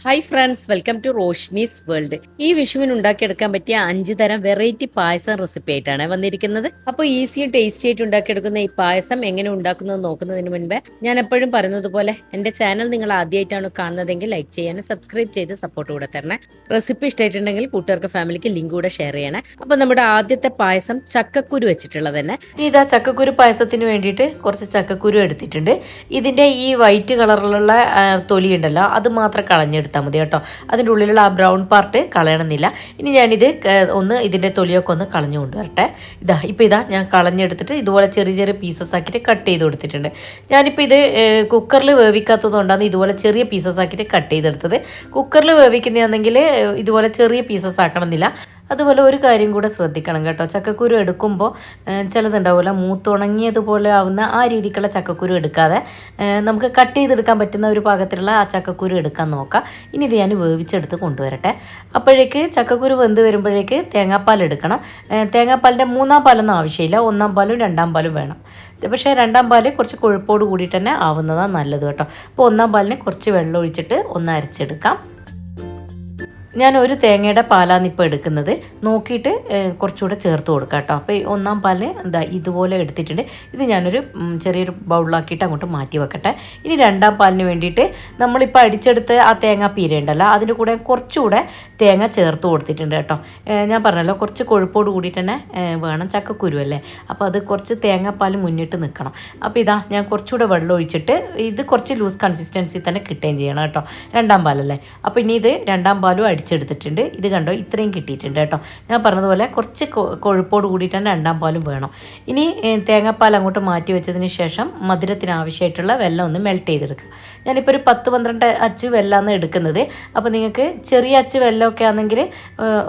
Hi friends, welcome to Roshni's world. ഈ വിഷുവിന് ഉണ്ടാക്കിയെടുക്കാൻ പറ്റിയ 5 തരം വെറൈറ്റി പായസം റെസിപ്പി ആയിട്ടാണ് വന്നിരിക്കുന്നത്. അപ്പോൾ ഈസിയും ടേസ്റ്റി ആയിട്ട് ഉണ്ടാക്കിയെടുക്കുന്ന ഈ പായസം എങ്ങനെ ഉണ്ടാക്കുന്നത് നോക്കുന്നതിന് മുൻപേ ഞാൻ എപ്പോഴും പറയുന്നത് പോലെ എൻ്റെ ചാനൽ നിങ്ങൾ ആദ്യമായിട്ടാണ് കാണുന്നതെങ്കിൽ ലൈക്ക് ചെയ്യാനും സബ്സ്ക്രൈബ് ചെയ്ത് സപ്പോർട്ട് കൂടെ തരണേ. റെസിപ്പി ഇഷ്ടമായിട്ടുണ്ടെങ്കിൽ കൂട്ടുകാർക്ക് ഫാമിലിക്ക് ലിങ്ക് കൂടെ ഷെയർ ചെയ്യണേ. അപ്പോൾ നമ്മുടെ ആദ്യത്തെ പായസം ചക്കക്കുരു വെച്ചിട്ടുള്ളത് തന്നെ. ഇതാ ചക്കക്കുരു പായസത്തിന് വേണ്ടിയിട്ട് കുറച്ച് ചക്കക്കുരു എടുത്തിട്ടുണ്ട്. ഇതിൻ്റെ ഈ വൈറ്റ് കളറിലുള്ള തൊലി ഉണ്ടല്ലോ, അത് മാത്രം കളഞ്ഞെടുത്താൽ മതി കേട്ടോ. അതിൻ്റെ ഉള്ളിലുള്ള ആ ബ്രൗൺ പാർട്ട് കളയണമെന്നില്ല. ഇനി ഞാനിത് ഇതിൻ്റെ തൊലിയൊക്കെ ഒന്ന് കളഞ്ഞു കൊണ്ടുവരട്ടെ. ഇതാ ഞാൻ കളഞ്ഞെടുത്തിട്ട് ഇതുപോലെ ചെറിയ ചെറിയ പീസസ് ആക്കിയിട്ട് കട്ട് ചെയ്ത് കൊടുത്തിട്ടുണ്ട്. ഞാനിപ്പോൾ ഇത് കുക്കറിൽ വേവിക്കാത്തത് കൊണ്ടാണ് ഇതുപോലെ ചെറിയ പീസസ് ആക്കിയിട്ട് കട്ട് ചെയ്തെടുത്തത്. കുക്കറിൽ വേവിക്കുന്നതാണെങ്കിൽ ഇതുപോലെ ചെറിയ പീസസ് ആക്കണമെന്നില്ല. അതുപോലെ ഒരു കാര്യം കൂടെ ശ്രദ്ധിക്കണം കേട്ടോ, ചക്കക്കുരു എടുക്കുമ്പോൾ ചിലതുണ്ടാവില്ല മൂത്തുണങ്ങിയതുപോലെ ആവുന്ന ആ രീതിക്കുള്ള ചക്കക്കുരു എടുക്കാതെ നമുക്ക് കട്ട് ചെയ്തെടുക്കാൻ പറ്റുന്ന ഒരു പാകത്തിലുള്ള ആ ചക്കക്കുരു എടുക്കാൻ നോക്കാം. ഇനി ഇത് ഞാൻ വേവിച്ചെടുത്ത് കൊണ്ടുവരട്ടെ. അപ്പോഴേക്ക് ചക്കക്കുരു വെന്ത് വരുമ്പോഴേക്ക് തേങ്ങാപ്പാൽ എടുക്കണം. തേങ്ങാപ്പാലിൻ്റെ 3-ാം പാലൊന്നും ആവശ്യമില്ല, 1-ാം പാലും 2-ാം പാലും വേണം. പക്ഷേ 2-ാം പാല് കുറച്ച് കൊഴുപ്പോട് കൂടിയിട്ട് തന്നെ ആവുന്നതാണ് നല്ലത് കേട്ടോ. അപ്പോൾ 1-ാം പാലിന് കുറച്ച് വെള്ളം ഒഴിച്ചിട്ട് ഒന്ന് അരച്ചെടുക്കാം. ഞാൻ ഒരു തേങ്ങയുടെ പാലാണ് ഇപ്പോൾ എടുക്കുന്നത്. നോക്കിയിട്ട് കുറച്ചുകൂടെ ചേർത്ത് കൊടുക്കാം കേട്ടോ. അപ്പോൾ 1-ാം പാലിന് ഇതുപോലെ എടുത്തിട്ടുണ്ട്. ഇത് ഞാനൊരു ചെറിയൊരു ബൗളിലാക്കിയിട്ട് അങ്ങോട്ട് മാറ്റി വെക്കട്ടെ. ഇനി 2-ാം പാലിന് വേണ്ടിയിട്ട് നമ്മളിപ്പോൾ അടിച്ചെടുത്ത് ആ തേങ്ങ പീര ഉണ്ടല്ലോ, അതിൻ്റെ കൂടെ കുറച്ചുകൂടെ തേങ്ങ ചേർത്ത് കൊടുത്തിട്ടുണ്ട് കേട്ടോ. ഞാൻ പറഞ്ഞല്ലോ കുറച്ച് കൊഴുപ്പോട് കൂടിയിട്ട് തന്നെ വേണം, ചക്കക്കുരു അല്ലേ. അപ്പോൾ അത് കുറച്ച് തേങ്ങാപ്പാൽ മുന്നിട്ട് നിൽക്കണം. അപ്പോൾ ഞാൻ കുറച്ചുകൂടെ വെള്ളം ഒഴിച്ചിട്ട് ഇത് കുറച്ച് ലൂസ് കൺസിസ്റ്റൻസി തന്നെ കിട്ടുകയും ചെയ്യണം കേട്ടോ. 2-ാം പാലല്ലേ. അപ്പോൾ ഇനി ഇത് 2-ാം പാലും അടിച്ചെടുത്തിട്ടുണ്ട്. ഇത് കണ്ടോ, ഇത്രയും കിട്ടിയിട്ടുണ്ട് കേട്ടോ. ഞാൻ പറഞ്ഞതുപോലെ കുറച്ച് കൊഴുപ്പോട് കൂടിയിട്ട് തന്നെ 2-ാം പാലും വേണം. ഇനി തേങ്ങാപ്പാൽ അങ്ങോട്ട് മാറ്റി വെച്ചതിന് ശേഷം മധുരത്തിന് ആവശ്യമായിട്ടുള്ള വെള്ളം ഒന്ന് മെൽറ്റ് ചെയ്തെടുക്കുക. ഞാനിപ്പോൾ ഒരു 10-12 അച്ച് വെല്ലമാണ് എടുക്കുന്നത്. അപ്പോൾ നിങ്ങൾക്ക് ചെറിയ അച്ച് വെല്ലമൊക്കെ ആണെങ്കിൽ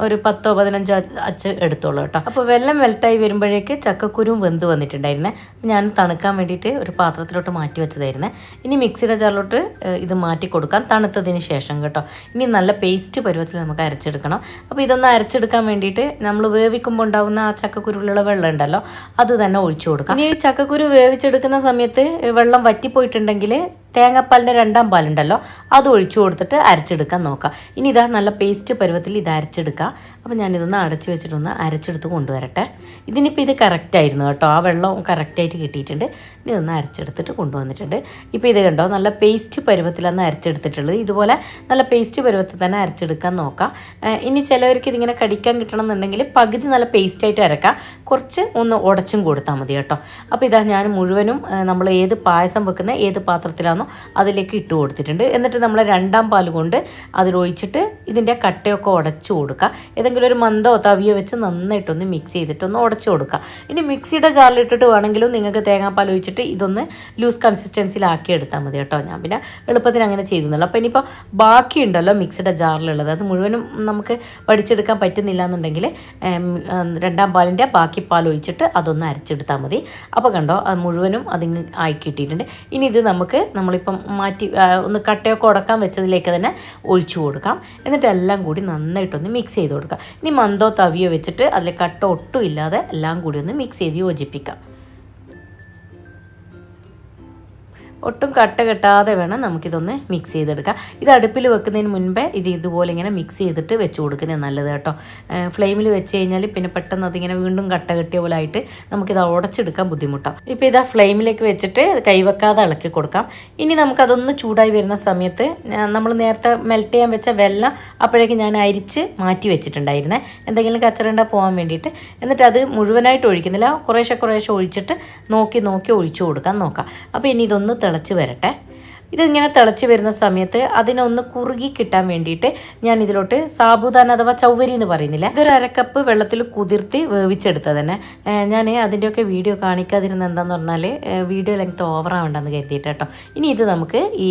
ഒരു 10-15 അച്ച് എടുത്തോളൂ കേട്ടോ. അപ്പോൾ വെള്ളം മെൽറ്റായി വരുമ്പോഴേക്ക് ചക്കക്കുരുവും വെന്ത് വന്നിട്ടുണ്ടായിരുന്നേ. ഞാൻ തണുക്കാൻ വേണ്ടിയിട്ട് ഒരു പാത്രത്തിലോട്ട് മാറ്റി വെച്ചതായിരുന്നേ. ഇനി മിക്സിയുടെ ജാറിലോട്ട് ഇത് മാറ്റി കൊടുക്കാം തണുത്തതിന് ശേഷം കേട്ടോ. ഇനി നല്ല പേസ്റ്റ് പരുവത്തിൽ നമുക്ക് അരച്ചെടുക്കണം. അപ്പോൾ ഇതൊന്ന് അരച്ചെടുക്കാൻ വേണ്ടിയിട്ട് നമ്മൾ വേവിക്കുമ്പോൾ ഉണ്ടാകുന്ന ആ ചക്കക്കുരുവിലുള്ള വെള്ളം ഉണ്ടല്ലോ, അത് തന്നെ ഒഴിച്ചു കൊടുക്കാം. ഇനി ചക്കക്കുരു വേവിച്ചെടുക്കുന്ന സമയത്ത് വെള്ളം വറ്റിപ്പോയിട്ടുണ്ടെങ്കിൽ തേങ്ങാപ്പാലിൻ്റെ 2-ാം പാലുണ്ടല്ലോ, അത് ഒഴിച്ചു കൊടുത്തിട്ട് അരച്ചെടുക്കാൻ നോക്കാം. ഇനി നല്ല പേസ്റ്റ് പരുവത്തിൽ ഇത് അരച്ചെടുക്കാം. അപ്പോൾ ഞാനിതൊന്ന് അടച്ചു വെച്ചിട്ടൊന്ന് അരച്ചെടുത്ത് കൊണ്ടുവരട്ടെ. ഇതിനിപ്പോൾ ഇത് കറക്റ്റായിരുന്നു കേട്ടോ, ആ വെള്ളം കറക്റ്റായിട്ട് കിട്ടിയിട്ടുണ്ട്. ഇനി ഇതൊന്ന് അരച്ചെടുത്തിട്ട് കൊണ്ടുവന്നിട്ടുണ്ട്. ഇപ്പോൾ ഇത് കണ്ടോ, നല്ല പേസ്റ്റ് പരുവത്തിലാണ് അരച്ചെടുത്തിട്ടുള്ളത്. ഇതുപോലെ നല്ല പേസ്റ്റ് പരുവത്തിൽ തന്നെ അരച്ചെടുക്കാൻ നോക്കാം. ഇനി ചിലവർക്ക് ഇതിങ്ങനെ കടിക്കാൻ കിട്ടണമെന്നുണ്ടെങ്കിൽ പകുതി നല്ല പേസ്റ്റായിട്ട് അരക്കാം, കുറച്ച് ഒന്ന് ഉടച്ചും കൊടുത്താൽ മതി കേട്ടോ. അപ്പോൾ ഞാൻ മുഴുവനും നമ്മൾ ഏത് പായസം വെക്കുന്ന ഏത് പാത്രത്തിലാണ് അതിലേക്ക് ഇട്ട് കൊടുത്തിട്ടുണ്ട്. എന്നിട്ട് നമ്മൾ 2-ാം പാൽ കൊണ്ട് അതിലൊഴിച്ചിട്ട് ഇതിൻ്റെ കട്ടയൊക്കെ ഉടച്ചു കൊടുക്കുക. ഏതെങ്കിലും ഒരു മന്തോ തവിയോ വെച്ച് നന്നായിട്ടൊന്ന് മിക്സ് ചെയ്തിട്ടൊന്ന് ഉടച്ചു കൊടുക്കുക. ഇനി മിക്സിയുടെ ജാറിലിട്ടിട്ട് വേണമെങ്കിലും നിങ്ങൾക്ക് തേങ്ങാപ്പാൽ ഒഴിച്ചിട്ട് ഇതൊന്ന് ലൂസ് കൺസിസ്റ്റൻസിയിലാക്കി എടുത്താൽ മതി കേട്ടോ. ഞാൻ പിന്നെ എളുപ്പത്തിന് അങ്ങനെ ചെയ്തുന്നുള്ളൂ. അപ്പോൾ ഇനിയിപ്പോൾ ബാക്കിയുണ്ടല്ലോ മിക്സിയുടെ ജാറിലുള്ളത്, അത് മുഴുവനും നമുക്ക് വടിച്ചെടുക്കാൻ പറ്റുന്നില്ല എന്നുണ്ടെങ്കിൽ 2-ാം പാലിൻ്റെ ബാക്കി പാൽ ഒഴിച്ചിട്ട് അതൊന്ന് അരച്ചെടുത്താൽ മതി. അപ്പോൾ കണ്ടോ, മുഴുവനും അതിന് ആയി കിട്ടിയിട്ടുണ്ട്. ഇനി ഇത് നമ്മളിപ്പം മാറ്റി ഒന്ന് കട്ടയൊക്കെ ഉടക്കാൻ വെച്ചതിലേക്ക് തന്നെ ഒഴിച്ചു കൊടുക്കാം. എന്നിട്ട് എല്ലാം കൂടി നന്നായിട്ടൊന്ന് മിക്സ് ചെയ്ത് കൊടുക്കാം. ഇനി മന്തോ തവിയോ വെച്ചിട്ട് അതിൽ കട്ട ഒട്ടും ഇല്ലാതെ എല്ലാം കൂടി ഒന്ന് മിക്സ് ചെയ്ത് യോജിപ്പിക്കാം. ഒട്ടും കട്ട കെട്ടാതെ വേണം നമുക്കിതൊന്ന് മിക്സ് ചെയ്തെടുക്കാം. ഇത് അടുപ്പിൽ വെക്കുന്നതിന് മുൻപേ ഇതുപോലെ ഇങ്ങനെ മിക്സ് ചെയ്തിട്ട് വെച്ച് കൊടുക്കുന്നത് നല്ലത് കേട്ടോ. ഫ്ലെയിമിൽ വെച്ച് കഴിഞ്ഞാൽ പിന്നെ പെട്ടെന്ന് അതിങ്ങനെ വീണ്ടും കട്ട കെട്ടിയ പോലെ ആയിട്ട് നമുക്കിത് ഉടച്ചെടുക്കാൻ ബുദ്ധിമുട്ടാവും. ഇപ്പോൾ ഫ്ലെയിമിലേക്ക് വെച്ചിട്ട് കൈവെക്കാതെ ഇളക്കി കൊടുക്കാം. ഇനി നമുക്കതൊന്ന് ചൂടായി വരുന്ന സമയത്ത് നമ്മൾ നേരത്തെ മെൽറ്റ് ചെയ്യാൻ വെച്ച വെള്ളം അപ്പോഴേക്കും ഞാൻ അരിച്ച് മാറ്റി വെച്ചിട്ടുണ്ടായിരുന്നേ, എന്തെങ്കിലും കച്ചറണ്ട പോകാൻ വേണ്ടിയിട്ട്. എന്നിട്ട് അത് മുഴുവനായിട്ട് ഒഴിക്കുന്നില്ല, കുറേശ്ശെ ഒഴിച്ചിട്ട് നോക്കി ഒഴിച്ചു കൊടുക്കാൻ നോക്കാം. അപ്പോൾ ഇനി ഇതൊന്ന് തിളച്ച് വരട്ടെ. ഇതിങ്ങനെ തിളച്ച് വരുന്ന സമയത്ത് അതിനൊന്ന് കുറുകി കിട്ടാൻ വേണ്ടിയിട്ട് ഞാൻ ഇതിലോട്ട് സാബുദാന അഥവാ ചൗവരി എന്ന് പറയുന്നില്ല, ഇതൊരു 1/2 കപ്പ് വെള്ളത്തിൽ കുതിർത്തി വേവിച്ചെടുത്തത് തന്നെ. ഞാൻ അതിൻ്റെയൊക്കെ വീഡിയോ കാണിക്കാതിരുന്ന എന്താണെന്ന് പറഞ്ഞാൽ വീഡിയോ ലെങ്ത് ഓവറാവണ്ടെന്ന് കരുതിയിട്ട് കേട്ടോ. ഇനി ഇത് നമുക്ക് ഈ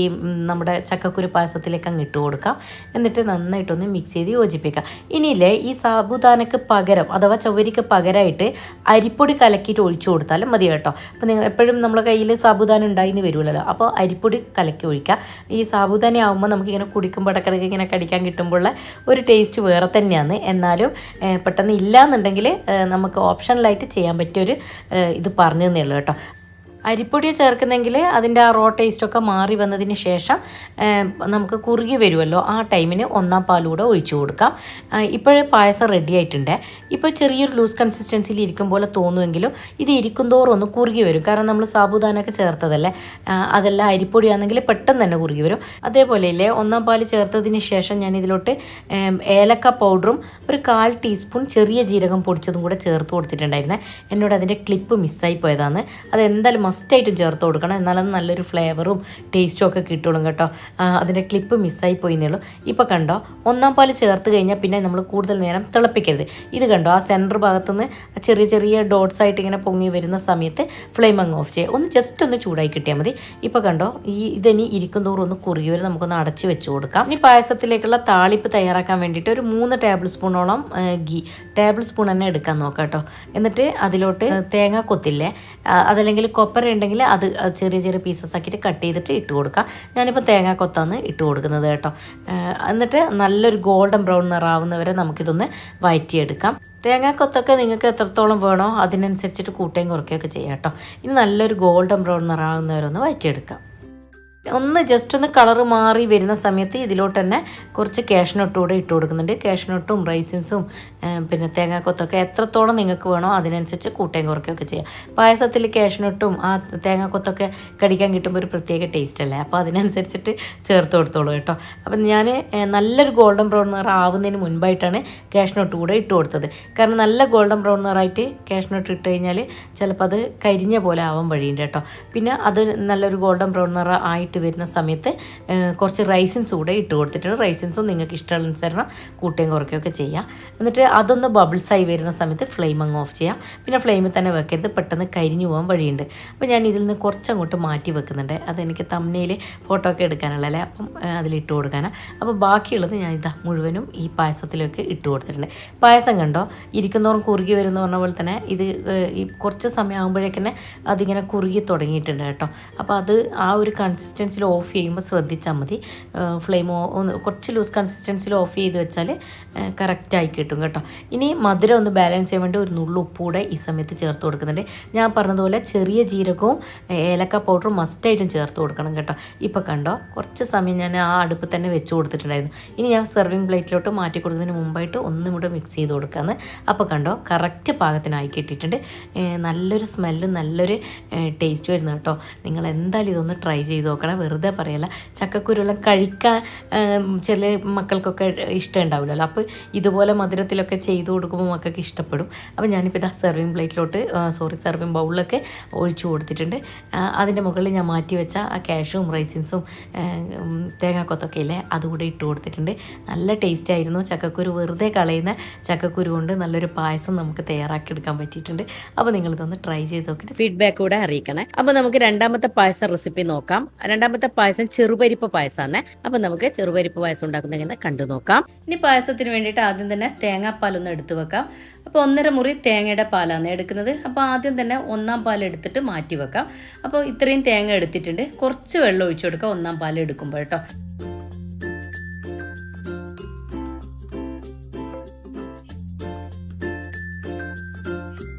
നമ്മുടെ ചക്കക്കുരു പായസത്തിലേക്ക് അങ്ങ് ഇട്ട് കൊടുക്കാം. എന്നിട്ട് നന്നായിട്ടൊന്ന് മിക്സ് ചെയ്ത് യോജിപ്പിക്കാം. ഇനിയില്ലേ, ഈ സാബുദാനക്ക് പകരം അഥവാ ചൗവരിക്ക് പകരമായിട്ട് അരിപ്പൊടി കലക്കിയിട്ട് ഒഴിച്ചു കൊടുത്താലും മതി കേട്ടോ. അപ്പോൾ നിങ്ങൾ എപ്പോഴും നമ്മുടെ കയ്യിൽ സാബുദാന ഉണ്ടായിന്ന് വരുമല്ലോ, അപ്പോൾ അരിപ്പൊടി കലക്കി ഒഴിക്കുക. ഈ സാബുദാന ആകുമ്പോൾ നമുക്കിങ്ങനെ കുടിക്കുമ്പോൾ ഇടക്കിടയ്ക്ക് ഇങ്ങനെ കടിക്കാൻ കിട്ടുമ്പോഴുള്ള ഒരു ടേസ്റ്റ് വേറെ തന്നെയാണ്. എന്നാലും പെട്ടെന്ന് ഇല്ലയെന്നുണ്ടെങ്കിൽ നമുക്ക് ഓപ്ഷണലായിട്ട് ചെയ്യാൻ പറ്റിയൊരു ഇത് പറഞ്ഞു തന്നെയുള്ളൂ കേട്ടോ. അരിപ്പൊടി ചേർക്കുന്നെങ്കിൽ അതിൻ്റെ ആ റോ ടേസ്റ്റൊക്കെ മാറി വന്നതിന് ശേഷം നമുക്ക് കുറുകി വരുമല്ലോ, ആ ടൈമിന് ഒന്നാം പാലൂടെ ഒഴിച്ചു കൊടുക്കാം. ഇപ്പോഴേ പായസം റെഡി ആയിട്ടുണ്ട്. ഇപ്പോൾ ചെറിയൊരു ലൂസ് കൺസിസ്റ്റൻസിയിൽ ഇരിക്കും പോലെ തോന്നുമെങ്കിലും ഇത് ഇരിക്കുന്തോറും ഒന്ന് കുറുകി വരും. കാരണം നമ്മൾ സാബുദാനൊക്കെ ചേർത്തതല്ലേ, അതെല്ലാം അരിപ്പൊടിയാണെങ്കിൽ പെട്ടെന്ന് തന്നെ കുറുകി വരും. അതേപോലെ ഇല്ലേ, ഒന്നാം പാൽ ചേർത്തതിന് ശേഷം ഞാൻ ഇതിലോട്ട് ഏലക്ക പൗഡറും ഒരു 1/4 ടീസ്പൂൺ ചെറിയ ജീരകം പൊടിച്ചതും കൂടെ ചേർത്ത് കൊടുത്തിട്ടുണ്ടായിരുന്നേ. എന്നോട് അതിൻ്റെ ക്ലിപ്പ് മിസ്സായി പോയതാണ്. അതെന്തായാലും മസ്റ്റായിട്ടും ചേർത്ത് കൊടുക്കണം, എന്നാലും നല്ലൊരു ഫ്ലേവറും ടേസ്റ്റും ഒക്കെ കിട്ടുള്ളൂ കേട്ടോ. അതിൻ്റെ ക്ലിപ്പ് മിസ്സായി പോയിന്നേയുള്ളൂ. ഇപ്പോൾ കണ്ടോ, ഒന്നാം പാൽ ചേർത്ത് കഴിഞ്ഞാൽ പിന്നെ നമ്മൾ കൂടുതൽ നേരം തിളപ്പിക്കരുത്. ഇത് കണ്ടോ, ആ സെൻറ്റർ ഭാഗത്തുനിന്ന് ചെറിയ ചെറിയ ഡോട്ട്സ് ആയിട്ട് ഇങ്ങനെ പൊങ്ങി വരുന്ന സമയത്ത് ഫ്ലെയിം അങ്ങ് ഓഫ് ചെയ്യുക. ജസ്റ്റ് ഒന്ന് ചൂടായി കിട്ടിയാൽ മതി. ഇപ്പോൾ കണ്ടോ, ഇതിനി ഇരിക്കും തോറും ഒന്ന് കുറുകി വരെ നമുക്കൊന്ന് അടച്ച് വെച്ച് കൊടുക്കാം. ഇനി പായസത്തിലേക്കുള്ള താളിപ്പ് തയ്യാറാക്കാൻ വേണ്ടിയിട്ട് ഒരു 3 ടേബിൾ സ്പൂണോളം ടേബിൾ സ്പൂൺ തന്നെ എടുക്കാൻ നോക്കാം കേട്ടോ. എന്നിട്ട് അതിലോട്ട് തേങ്ങ കൊത്തില്ലേ, അതല്ലെങ്കിൽ കൊപ്പര ഉണ്ടെങ്കിൽ അത് ചെറിയ ചെറിയ പീസസ് ആക്കിയിട്ട് കട്ട് ചെയ്തിട്ട് ഇട്ട് കൊടുക്കാം. ഞാനിപ്പോൾ തേങ്ങ കൊത്താണ് ഇട്ട് കൊടുക്കുന്നത് കേട്ടോ. എന്നിട്ട് നല്ലൊരു ഗോൾഡൻ ബ്രൗൺ നിറാവുന്നവരെ നമുക്കിതൊന്ന് വഴറ്റിയെടുക്കാം. തേങ്ങാക്കൊത്തൊക്കെ നിങ്ങൾക്ക് എത്രത്തോളം വേണോ അതിനനുസരിച്ചിട്ട് കൂട്ടുകയും കുറയ്ക്കുകയൊക്കെ ചെയ്യാം കേട്ടോ. ഇനി നല്ലൊരു ഗോൾഡൻ ബ്രൗൺ നിറാവുന്നവരെ ഒന്ന് വഴറ്റിയെടുക്കാം. ജസ്റ്റ് ഒന്ന് കളറ് മാറി വരുന്ന സമയത്ത് ഇതിലോട്ട് തന്നെ കുറച്ച് കാഷ്നട്ട് കൂടെ ഇട്ട് കൊടുക്കുന്നുണ്ട്. കാഷ്നട്ടും റൈസിൻസും പിന്നെ തേങ്ങാക്കൊത്തൊക്കെ എത്രത്തോളം നിങ്ങൾക്ക് വേണോ അതിനനുസരിച്ച് കൂട്ടുകയും കുറയ്ക്കുകയൊക്കെ ചെയ്യാം. പായസത്തിൽ കാഷ്നട്ടും ആ തേങ്ങാക്കൊത്തൊക്കെ കടിക്കാൻ കിട്ടുമ്പോൾ ഒരു പ്രത്യേക ടേസ്റ്റ് അല്ലേ, അപ്പോൾ അതിനനുസരിച്ചിട്ട് ചേർത്ത് കൊടുത്തോളൂ കേട്ടോ. അപ്പം ഞാൻ നല്ലൊരു ഗോൾഡൻ ബ്രൗൺ നിറം ആവുന്നതിന് മുൻപായിട്ടാണ് കാഷ്നട്ട് കൂടെ ഇട്ട് കൊടുത്തത്. കാരണം നല്ല ഗോൾഡൻ ബ്രൗൺ നിറായിട്ട് കാഷ്നട്ട് ഇട്ട് കഴിഞ്ഞാൽ ചിലപ്പോൾ അത് കരിഞ്ഞ പോലെ ആവാൻ വഴിയുണ്ട് കേട്ടോ. പിന്നെ അത് നല്ലൊരു ഗോൾഡൻ ബ്രൗൺ നിറം ആയിട്ട് വരുന്ന സമയത്ത് കുറച്ച് റൈസിൻസ് കൂടെ ഇട്ട് കൊടുത്തിട്ടുണ്ട്. റൈസിൻസും നിങ്ങൾക്ക് ഇഷ്ടമുള്ളനുസരണം കൂട്ടുകയും കുറയ്ക്കുകയൊക്കെ ചെയ്യാം. എന്നിട്ട് അതൊന്ന് ബബിൾസായി വരുന്ന സമയത്ത് ഫ്ലെയിം അങ്ങ് ഓഫ് ചെയ്യാം. പിന്നെ ഫ്ലെയിമിൽ തന്നെ വെക്കരുത്, പെട്ടെന്ന് കരിഞ്ഞു പോകാൻ വഴിയുണ്ട്. അപ്പോൾ ഞാൻ ഇതിൽ നിന്ന് കുറച്ചങ്ങോട്ട് മാറ്റി വെക്കുന്നുണ്ട്. അതെനിക്ക് തമ്മനയിൽ ഫോട്ടോ ഒക്കെ എടുക്കാനുള്ളതല്ലേ, അപ്പം അതിലിട്ട് കൊടുക്കാനാണ്. അപ്പോൾ ബാക്കിയുള്ളത് ഞാൻ മുഴുവനും ഈ പായസത്തിലേക്ക് ഇട്ട് കൊടുത്തിട്ടുണ്ട്. പായസം കണ്ടോ, ഇരിക്കുന്നോറും കുറുകി വരുന്ന പറഞ്ഞ പോലെ തന്നെ ഇത് ഈ കുറച്ച് സമയം ആകുമ്പോഴേക്കന്നെ അതിങ്ങനെ കുറുകി തുടങ്ങിയിട്ടുണ്ട് കേട്ടോ. അപ്പോൾ അത് ആ ഒരു കൺസിസ്റ്റൻസിൽ ഓഫ് ചെയ്യുമ്പോൾ ശ്രദ്ധിച്ചാൽ മതി. ഫ്ലെയിം ഒന്ന് കുറച്ച് ലൂസ് കൺസിസ്റ്റൻസിൽ ഓഫ് ചെയ്ത് വെച്ചാൽ കറക്റ്റായി കിട്ടും കേട്ടോ. ഇനി മധുരം ഒന്ന് ബാലൻസ് ചെയ്യാൻ വേണ്ടി ഒരു നുള്ളു ഉപ്പ് കൂടെ ഈ സമയത്ത് ചേർത്ത് കൊടുക്കുന്നുണ്ട്. ഞാൻ പറഞ്ഞതുപോലെ ചെറിയ ജീരകവും ഏലക്ക പൗഡറും മസ്റ്റായിട്ടും ചേർത്ത് കൊടുക്കണം കേട്ടോ. ഇപ്പോൾ കണ്ടോ, കുറച്ച് സമയം ഞാൻ ആ അടുപ്പിൽ തന്നെ വെച്ച് കൊടുത്തിട്ടുണ്ടായിരുന്നു. ഇനി ഞാൻ സെർവിങ് പ്ലേറ്റിലോട്ട് മാറ്റി കൊടുക്കുന്നതിന് മുമ്പായിട്ട് ഒന്നും കൂടെ മിക്സ് ചെയ്ത് കൊടുക്കാമെന്ന്. അപ്പോൾ കണ്ടോ, കറക്റ്റ് പാകത്തിനായി കിട്ടിയിട്ടുണ്ട്. നല്ലൊരു സ്മെല്ലും നല്ലൊരു ടേസ്റ്റ് വരുന്നു കേട്ടോ. നിങ്ങൾ എന്തായാലും ഇതൊന്ന് ട്രൈ ചെയ്ത് നോക്കണം, വെറുതെ പറയല്ല. ചക്കക്കുരുവെല്ലാം കഴിക്കാൻ ചില മക്കൾക്കൊക്കെ ഇഷ്ടം ഉണ്ടാവില്ലല്ലോ, അപ്പോൾ ഇതുപോലെ മധുരത്തിലൊക്കെ ചെയ്ത് കൊടുക്കുമ്പോൾ മക്കൾക്ക് ഇഷ്ടപ്പെടും. അപ്പോൾ ഞാനിപ്പോൾ സെർവിങ് പ്ലേറ്റിലോട്ട് സെർവിങ് ബൗളിലൊക്കെ ഒഴിച്ചു കൊടുത്തിട്ടുണ്ട്. അതിൻ്റെ മുകളിൽ ഞാൻ മാറ്റി വെച്ച ആ കാഷ്യൂം റൈസിൻസും തേങ്ങാക്കൊത്തൊക്കെ ഇല്ലേ അതുകൂടെ ഇട്ട് കൊടുത്തിട്ടുണ്ട്. നല്ല ടേസ്റ്റ് ആയിരുന്നു. ചക്കക്കുരു വെറുതെ കളയുന്ന ചക്കക്കുരു കൊണ്ട് നല്ലൊരു പായസം നമുക്ക് തയ്യാറാക്കിയെടുക്കാൻ പറ്റിയിട്ടുണ്ട്. അപ്പോൾ നിങ്ങളിതൊന്ന് ട്രൈ ചെയ്ത് നോക്കിയിട്ട് ഫീഡ്ബാക്ക് കൂടെ അറിയിക്കണേ. അപ്പോൾ നമുക്ക് രണ്ടാമത്തെ പായസം റെസിപ്പി നോക്കാം. രണ്ടാമത്തെ പായസം ചെറുപരിപ്പ് പായസമാണ്. അപ്പം നമുക്ക് ചെറുപരിപ്പ് പായസം ഉണ്ടാക്കുന്നതെന്ന് കണ്ടു നോക്കാം. ഇനി പായസത്തിന് വേണ്ടിയിട്ട് ആദ്യം തന്നെ തേങ്ങാപ്പാലൊന്ന് എടുത്തു വെക്കാം. അപ്പോൾ 1.5 മുറി തേങ്ങയുടെ പാലാണ് എടുക്കുന്നത്. അപ്പോൾ ആദ്യം തന്നെ ഒന്നാം പാൽ എടുത്തിട്ട് മാറ്റി വെക്കാം. അപ്പോൾ ഇത്രയും തേങ്ങ എടുത്തിട്ടുണ്ട്. കുറച്ച് വെള്ളം ഒഴിച്ചു കൊടുക്കാം ഒന്നാം പാൽ എടുക്കുമ്പോൾ കേട്ടോ.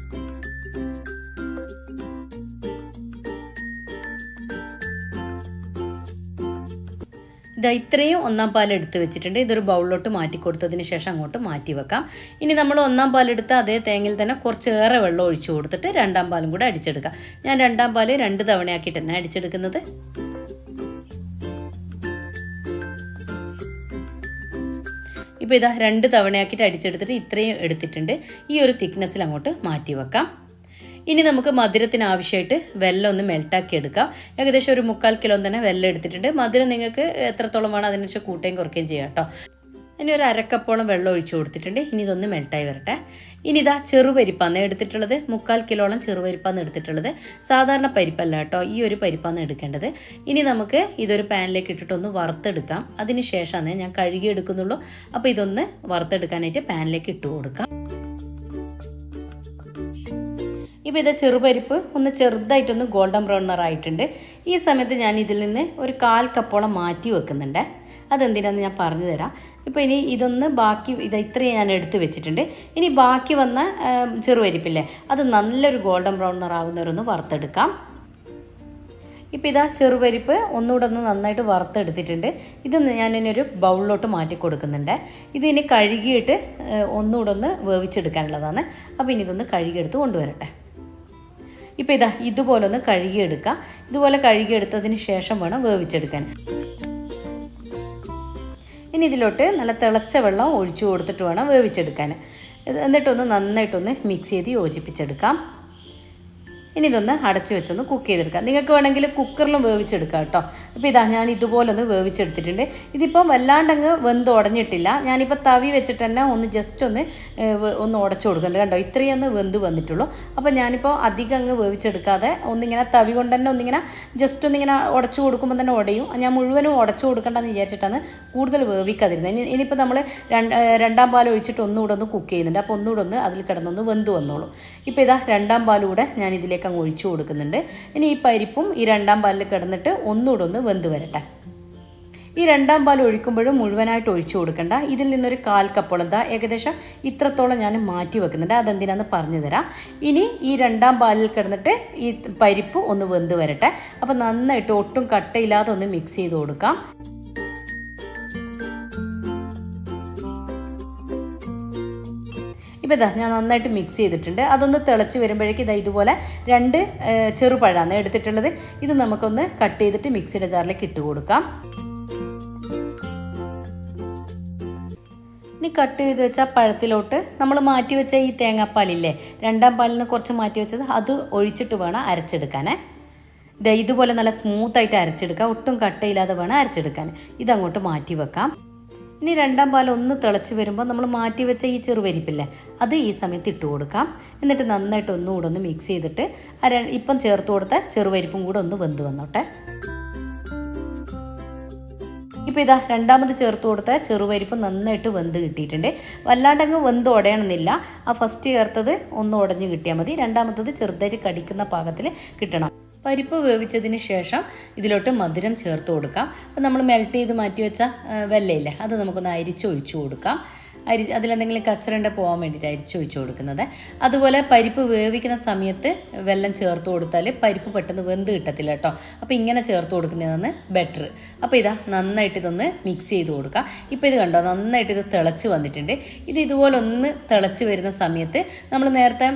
ഇത്രയും ഒന്നാം പാൽ എടുത്ത് വെച്ചിട്ടുണ്ട്. ഇതൊരു ബൗളിലോട്ട് മാറ്റി കൊടുത്തതിന് ശേഷം അങ്ങോട്ട് മാറ്റി വെക്കാം. ഇനി നമ്മൾ ഒന്നാം പാലെടുത്ത് അതേ തേങ്ങയിൽ തന്നെ കുറച്ചേറെ വെള്ളം ഒഴിച്ചു കൊടുത്തിട്ട് രണ്ടാം പാലും കൂടെ അടിച്ചെടുക്കാം. ഞാൻ രണ്ടാം പാല് 2 തവണയാക്കിയിട്ട് തന്നെ അടിച്ചെടുക്കുന്നത്. ഇപ്പോൾ 2 തവണയാക്കിയിട്ട് അടിച്ചെടുത്തിട്ട് ഇത്രയും എടുത്തിട്ടുണ്ട്. ഈ ഒരു തിക്നെസ്സിൽ അങ്ങോട്ട് മാറ്റി വെക്കാം. ഇനി നമുക്ക് മധുരത്തിന് ആവശ്യമായിട്ട് വെല്ലം ഒന്ന് മെൽട്ടാക്കി എടുക്കാം. ഏകദേശം ഒരു 3/4 കിലോ തന്നെ വെല്ലം എടുത്തിട്ടുണ്ട്. മധുരം നിങ്ങൾക്ക് എത്രത്തോളം വേണം അതിനനുസരിച്ച് കൂട്ടുകയും കുറയ്ക്കുകയും ചെയ്യാം കേട്ടോ. ഇനി ഒരു 1/2 കപ്പോളം വെള്ളം ഒഴിച്ചു കൊടുത്തിട്ടുണ്ട്. ഇനി ഇതൊന്ന് മെൽട്ടായി വരട്ടെ. ഇനി ചെറുപരിപ്പാന്ന് എടുത്തിട്ടുള്ളത്. 3/4 കിലോളം ചെറുപരിപ്പാന്ന് എടുത്തിട്ടുള്ളത്. സാധാരണ പരിപ്പല്ല കേട്ടോ, ഈ ഒരു പരിപ്പാന്ന് എടുക്കേണ്ടത്. ഇനി നമുക്ക് ഇതൊരു പാനിലേക്ക് ഇട്ടിട്ടൊന്ന് വറുത്തെടുക്കാം. അതിന് ശേഷമാണ് ഞാൻ കഴുകി എടുക്കുന്നുള്ളൂ. അപ്പോൾ ഇതൊന്ന് വറുത്തെടുക്കാനായിട്ട് പാനിലേക്ക് ഇട്ട് കൊടുക്കാം. ഇപ്പോൾ ചെറുപരിപ്പ് ഒന്ന് ചെറുതായിട്ടൊന്ന് ഗോൾഡൻ ബ്രൗൺ നിറായിട്ടുണ്ട്. ഈ സമയത്ത് ഞാൻ ഇതിൽ നിന്ന് ഒരു 1/4 കപ്പോളം മാറ്റി വെക്കുന്നുണ്ട്. അതെന്തിനാണെന്ന് ഞാൻ പറഞ്ഞു തരാം. ഇപ്പോൾ ഇനി ഇതൊന്ന് ബാക്കി ഇത്രയും ഞാൻ എടുത്ത് വെച്ചിട്ടുണ്ട്. ഇനി ബാക്കി വന്ന ചെറുപരിപ്പില്ലേ അത് നല്ലൊരു ഗോൾഡൻ ബ്രൗൺ നിറാവുന്നവരൊന്ന് വറുത്തെടുക്കാം. ഇപ്പോൾ ഇതാ ചെറുപരിപ്പ് ഒന്നുകൂടെ ഒന്ന് നന്നായിട്ട് വറുത്തെടുത്തിട്ടുണ്ട്. ഇത് ഞാൻ ഇനി ഒരു ബൗളിലോട്ട് മാറ്റി കൊടുക്കുന്നുണ്ട്. ഇതിനി കഴുകിയിട്ട് ഒന്നുകൂടെ ഒന്ന് വേവിച്ചെടുക്കാനുള്ളതാണ്. അപ്പോൾ ഇനി ഇതൊന്ന് കഴുകിയെടുത്ത് കൊണ്ടുവരട്ടെ. ഇപ്പോൾ ഇതാ ഇതുപോലെ ഒന്ന് കഴുകിയെടുക്കുക. ഇതുപോലെ കഴുകിയെടുത്തതിന് ശേഷം വേണം വേവിച്ചെടുക്കാൻ. ഇനി ഇതിലോട്ട് നല്ല തിളച്ച വെള്ളം ഒഴിച്ചു കൊടുത്തിട്ട് വേണം വേവിച്ചെടുക്കാൻ. എന്നിട്ടൊന്ന് നന്നായിട്ടൊന്ന് മിക്സ് ചെയ്ത് യോജിപ്പിച്ചെടുക്കാം. ഇനി ഇതൊന്ന് അടച്ചു വെച്ചൊന്ന് കുക്ക് ചെയ്തെടുക്കാം. നിങ്ങൾക്ക് വേണമെങ്കിൽ കുക്കറിലും വേവിച്ചെടുക്കാം കേട്ടോ. അപ്പോൾ ഇതാ ഞാൻ ഇതുപോലെ ഒന്ന് വേവിച്ചെടുത്തിട്ടുണ്ട്. ഇതിപ്പോൾ വല്ലാണ്ടങ്ങ് വെന്ത് ഉടഞ്ഞിട്ടില്ല. ഞാനിപ്പോൾ തവി വെച്ചിട്ട് തന്നെ ഒന്ന് ജസ്റ്റ് ഒന്ന് ഉടച്ചു കൊടുക്കുന്നുണ്ട്. കണ്ടോ, ഇത്രയും ഒന്ന് വെന്ത് വന്നിട്ടുള്ളൂ. അപ്പോൾ ഞാനിപ്പോൾ അധികം അങ്ങ് വേവിച്ചെടുക്കാതെ ഒന്നിങ്ങനെ തവി കൊണ്ട് തന്നെ ഒന്നിങ്ങനെ ജസ്റ്റ് ഒന്നിങ്ങനെ ഉടച്ചു കൊടുക്കുമ്പോൾ തന്നെ ഉടയും. ഞാൻ മുഴുവനും ഉടച്ചു കൊടുക്കണ്ടെന്ന് വിചാരിച്ചിട്ടാണ് കൂടുതൽ വേവിക്കാതിരുന്നത്. ഇനിയിപ്പോൾ നമ്മൾ രണ്ടാം പാൽ ഒഴിച്ചിട്ട് ഒന്നുകൂടെ ഒന്ന് കുക്ക് ചെയ്യുന്നുണ്ട്. അപ്പോൾ ഒന്നുകൂടെ ഒന്ന് അതിൽ കിടന്നൊന്ന് വെന്ത് വന്നോളൂ. ഇപ്പോൾ ഇതാ രണ്ടാം പാലൂടെ ഞാൻ ഇതിലേക്ക് അങ്ങ് ഒഴിച്ചു കൊടുക്കുന്നുണ്ട്. ഇനി ഈ പരിപ്പും ഈ രണ്ടാം പാലിൽ കിടന്നിട്ട് ഒന്നുകൂടെ ഒന്ന് വെന്ത് വരട്ടെ. ഈ രണ്ടാം പാൽ ഒഴിക്കുമ്പോഴും മുഴുവനായിട്ട് ഒഴിച്ചു കൊടുക്കണ്ട. ഇതിൽ നിന്നൊരു 1/4 കപ്പോളം ഏകദേശം ഇത്രത്തോളം ഞാൻ മാറ്റി വെക്കുന്നുണ്ട്. അതെന്തിനാന്ന് പറഞ്ഞു തരാം. ഇനി ഈ രണ്ടാം പാലിൽ കിടന്നിട്ട് ഈ പരിപ്പ് ഒന്ന് വെന്ത് വരട്ടെ. അപ്പോൾ നന്നായിട്ട് ഒട്ടും കട്ടയില്ലാതെ ഒന്ന് മിക്സ് ചെയ്ത് കൊടുക്കാം. ഇപ്പോൾ ഇതാ ഞാൻ നന്നായിട്ട് മിക്സ് ചെയ്തിട്ടുണ്ട്. അതൊന്ന് തിളച്ച് വരുമ്പോഴേക്കും ഇതാ ഇതുപോലെ 2 ചെറുപഴമാണ് എടുത്തിട്ടുള്ളത്. ഇത് നമുക്കൊന്ന് കട്ട് ചെയ്തിട്ട് മിക്സിയുടെ ജാറിലേക്ക് ഇട്ട് കൊടുക്കാം. ഇനി കട്ട് ചെയ്ത് വെച്ച പഴത്തിലോട്ട് നമ്മൾ മാറ്റി വെച്ച ഈ തേങ്ങാപ്പാലില്ലേ, രണ്ടാം പാലിൽ നിന്ന് കുറച്ച് മാറ്റി വെച്ചത്, അത് ഒഴിച്ചിട്ട് വേണം അരച്ചെടുക്കാനേ. ഇതുപോലെ നല്ല സ്മൂത്തായിട്ട് അരച്ചെടുക്കുക. ഒട്ടും കട്ടയില്ലാതെ വേണം അരച്ചെടുക്കാൻ. ഇതങ്ങോട്ട് മാറ്റി വെക്കാം. ഇനി രണ്ടാം പാൽ ഒന്ന് തിളച്ച് വരുമ്പോൾ നമ്മൾ മാറ്റി വെച്ച ഈ ചെറുപരിപ്പില്ലേ, അത് ഈ സമയത്ത് ഇട്ട് കൊടുക്കാം. എന്നിട്ട് നന്നായിട്ട് ഒന്നുകൂടെ ഒന്ന് മിക്സ് ചെയ്തിട്ട് ഇപ്പം ചേർത്ത് കൊടുത്ത ചെറുപരിപ്പും കൂടെ ഒന്ന് വെന്ത് വന്നോട്ടെ. ഇപ്പോൾ ഇതാ രണ്ടാമത് ചേർത്ത് കൊടുത്ത ചെറുപരിപ്പ് നന്നായിട്ട് വെന്ത് കിട്ടിയിട്ടുണ്ട്. വല്ലാണ്ടങ്ങ് വെന്ത് ഉടയണമെന്നില്ല. ആ ഫസ്റ്റ് ചേർത്തത് ഒന്ന് ഉടഞ്ഞ് കിട്ടിയാൽ മതി. രണ്ടാമത്തത് ചെറുതായിട്ട് കടിക്കുന്ന പാകത്തിൽ കിട്ടണം. പരിപ്പ് വേവിച്ചതിന് ശേഷം ഇതിലോട്ട് മധുരം ചേർത്ത് കൊടുക്കാം. അപ്പോൾ നമ്മൾ മെൽറ്റ് ചെയ്ത് മാറ്റി വെച്ച വെല്ലയില്ലേ, അത് നമുക്കൊന്ന് അരിച്ചൊഴിച്ചു കൊടുക്കാം. അതിലെന്തെങ്കിലും കച്ചറണ്ട പോകാൻ വേണ്ടിയിട്ട് അരിച്ചൊഴിച്ചു കൊടുക്കുന്നത്. അതുപോലെ പരിപ്പ് വേവിക്കുന്ന സമയത്ത് വെള്ളം ചേർത്ത് കൊടുത്താൽ പരിപ്പ് പെട്ടെന്ന് വെന്ത് കിട്ടത്തില്ല കേട്ടോ. അപ്പോൾ ഇങ്ങനെ ചേർത്ത് കൊടുക്കുന്നതാണ് ബെറ്റർ. അപ്പോൾ ഇതാ നന്നായിട്ട് ഇതൊന്ന് മിക്സ് ചെയ്ത് കൊടുക്കാം. ഇപ്പോൾ ഇത് കണ്ടോ, നന്നായിട്ട് ഇത് തിളച്ച് വന്നിട്ടുണ്ട്. ഇതുപോലെ ഒന്ന് തിളച്ച് വരുന്ന സമയത്ത് നമ്മൾ നേരത്തെ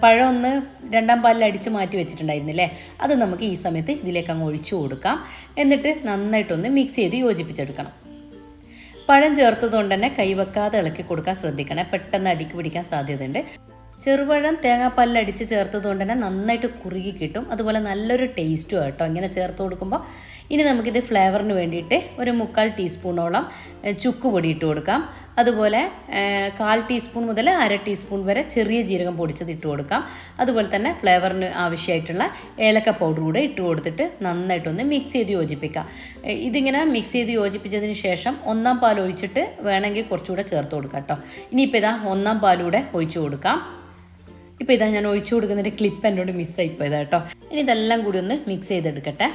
പഴം ഒന്ന് രണ്ടാം പാലിൽ അടിച്ച് മാറ്റി വെച്ചിട്ടുണ്ടായിരുന്നില്ലേ, അത് നമുക്ക് ഈ സമയത്ത് ഇതിലേക്ക് അങ്ങ് ഒഴിച്ചു കൊടുക്കാം. എന്നിട്ട് നന്നായിട്ടൊന്ന് മിക്സ് ചെയ്ത് യോജിപ്പിച്ചെടുക്കണം. പഴം ചേർത്തതുകൊണ്ട് തന്നെ കൈവെക്കാതെ ഇളക്കി കൊടുക്കാൻ ശ്രദ്ധിക്കണേ, പെട്ടെന്ന് അടിക്ക് പിടിക്കാൻ സാധ്യതയുണ്ട്. ചെറുപഴം തേങ്ങാപ്പാലിൽ അടിച്ച് ചേർത്തതുകൊണ്ട് തന്നെ നന്നായിട്ട് കുറുകി കിട്ടും. അതുപോലെ നല്ലൊരു ടേസ്റ്റും കേട്ടോ ഇങ്ങനെ ചേർത്ത് കൊടുക്കുമ്പോൾ. ഇനി നമുക്കിത് ഫ്ലേവറിന് വേണ്ടിയിട്ട് ഒരു 3/4 ടീസ്പൂണോളം ചുക്ക് പൊടി ഇട്ട് കൊടുക്കാം. അതുപോലെ 1/4 ടീസ്പൂൺ മുതൽ 1/2 ടീസ്പൂൺ വരെ ചെറിയ ജീരകം പൊടിച്ചത് ഇട്ട് കൊടുക്കാം. അതുപോലെ തന്നെ ഫ്ലേവറിന് ആവശ്യമായിട്ടുള്ള ഏലക്ക പൗഡർ കൂടെ ഇട്ട് കൊടുത്തിട്ട് നന്നായിട്ടൊന്ന് മിക്സ് ചെയ്ത് യോജിപ്പിക്കാം. ഇതിങ്ങനെ മിക്സ് ചെയ്ത് യോജിപ്പിച്ചതിന് ശേഷം 1-ാം പാൽ ഒഴിച്ചിട്ട് വേണമെങ്കിൽ കുറച്ചുകൂടെ ചേർത്ത് കൊടുക്കാം കേട്ടോ. ഇനിയിപ്പോൾ ഇതാ 1-ാം പാലൂടെ ഒഴിച്ചു കൊടുക്കാം. ഇപ്പോൾ ഇതാ ഞാൻ ഒഴിച്ചു കൊടുക്കുന്നതിൻ്റെ ക്ലിപ്പ് എന്നോട് മിസ്സായിപ്പോയതാ കേട്ടോ. ഇനി ഇതെല്ലാം കൂടി ഒന്ന് മിക്സ് ചെയ്തെടുക്കട്ടെ.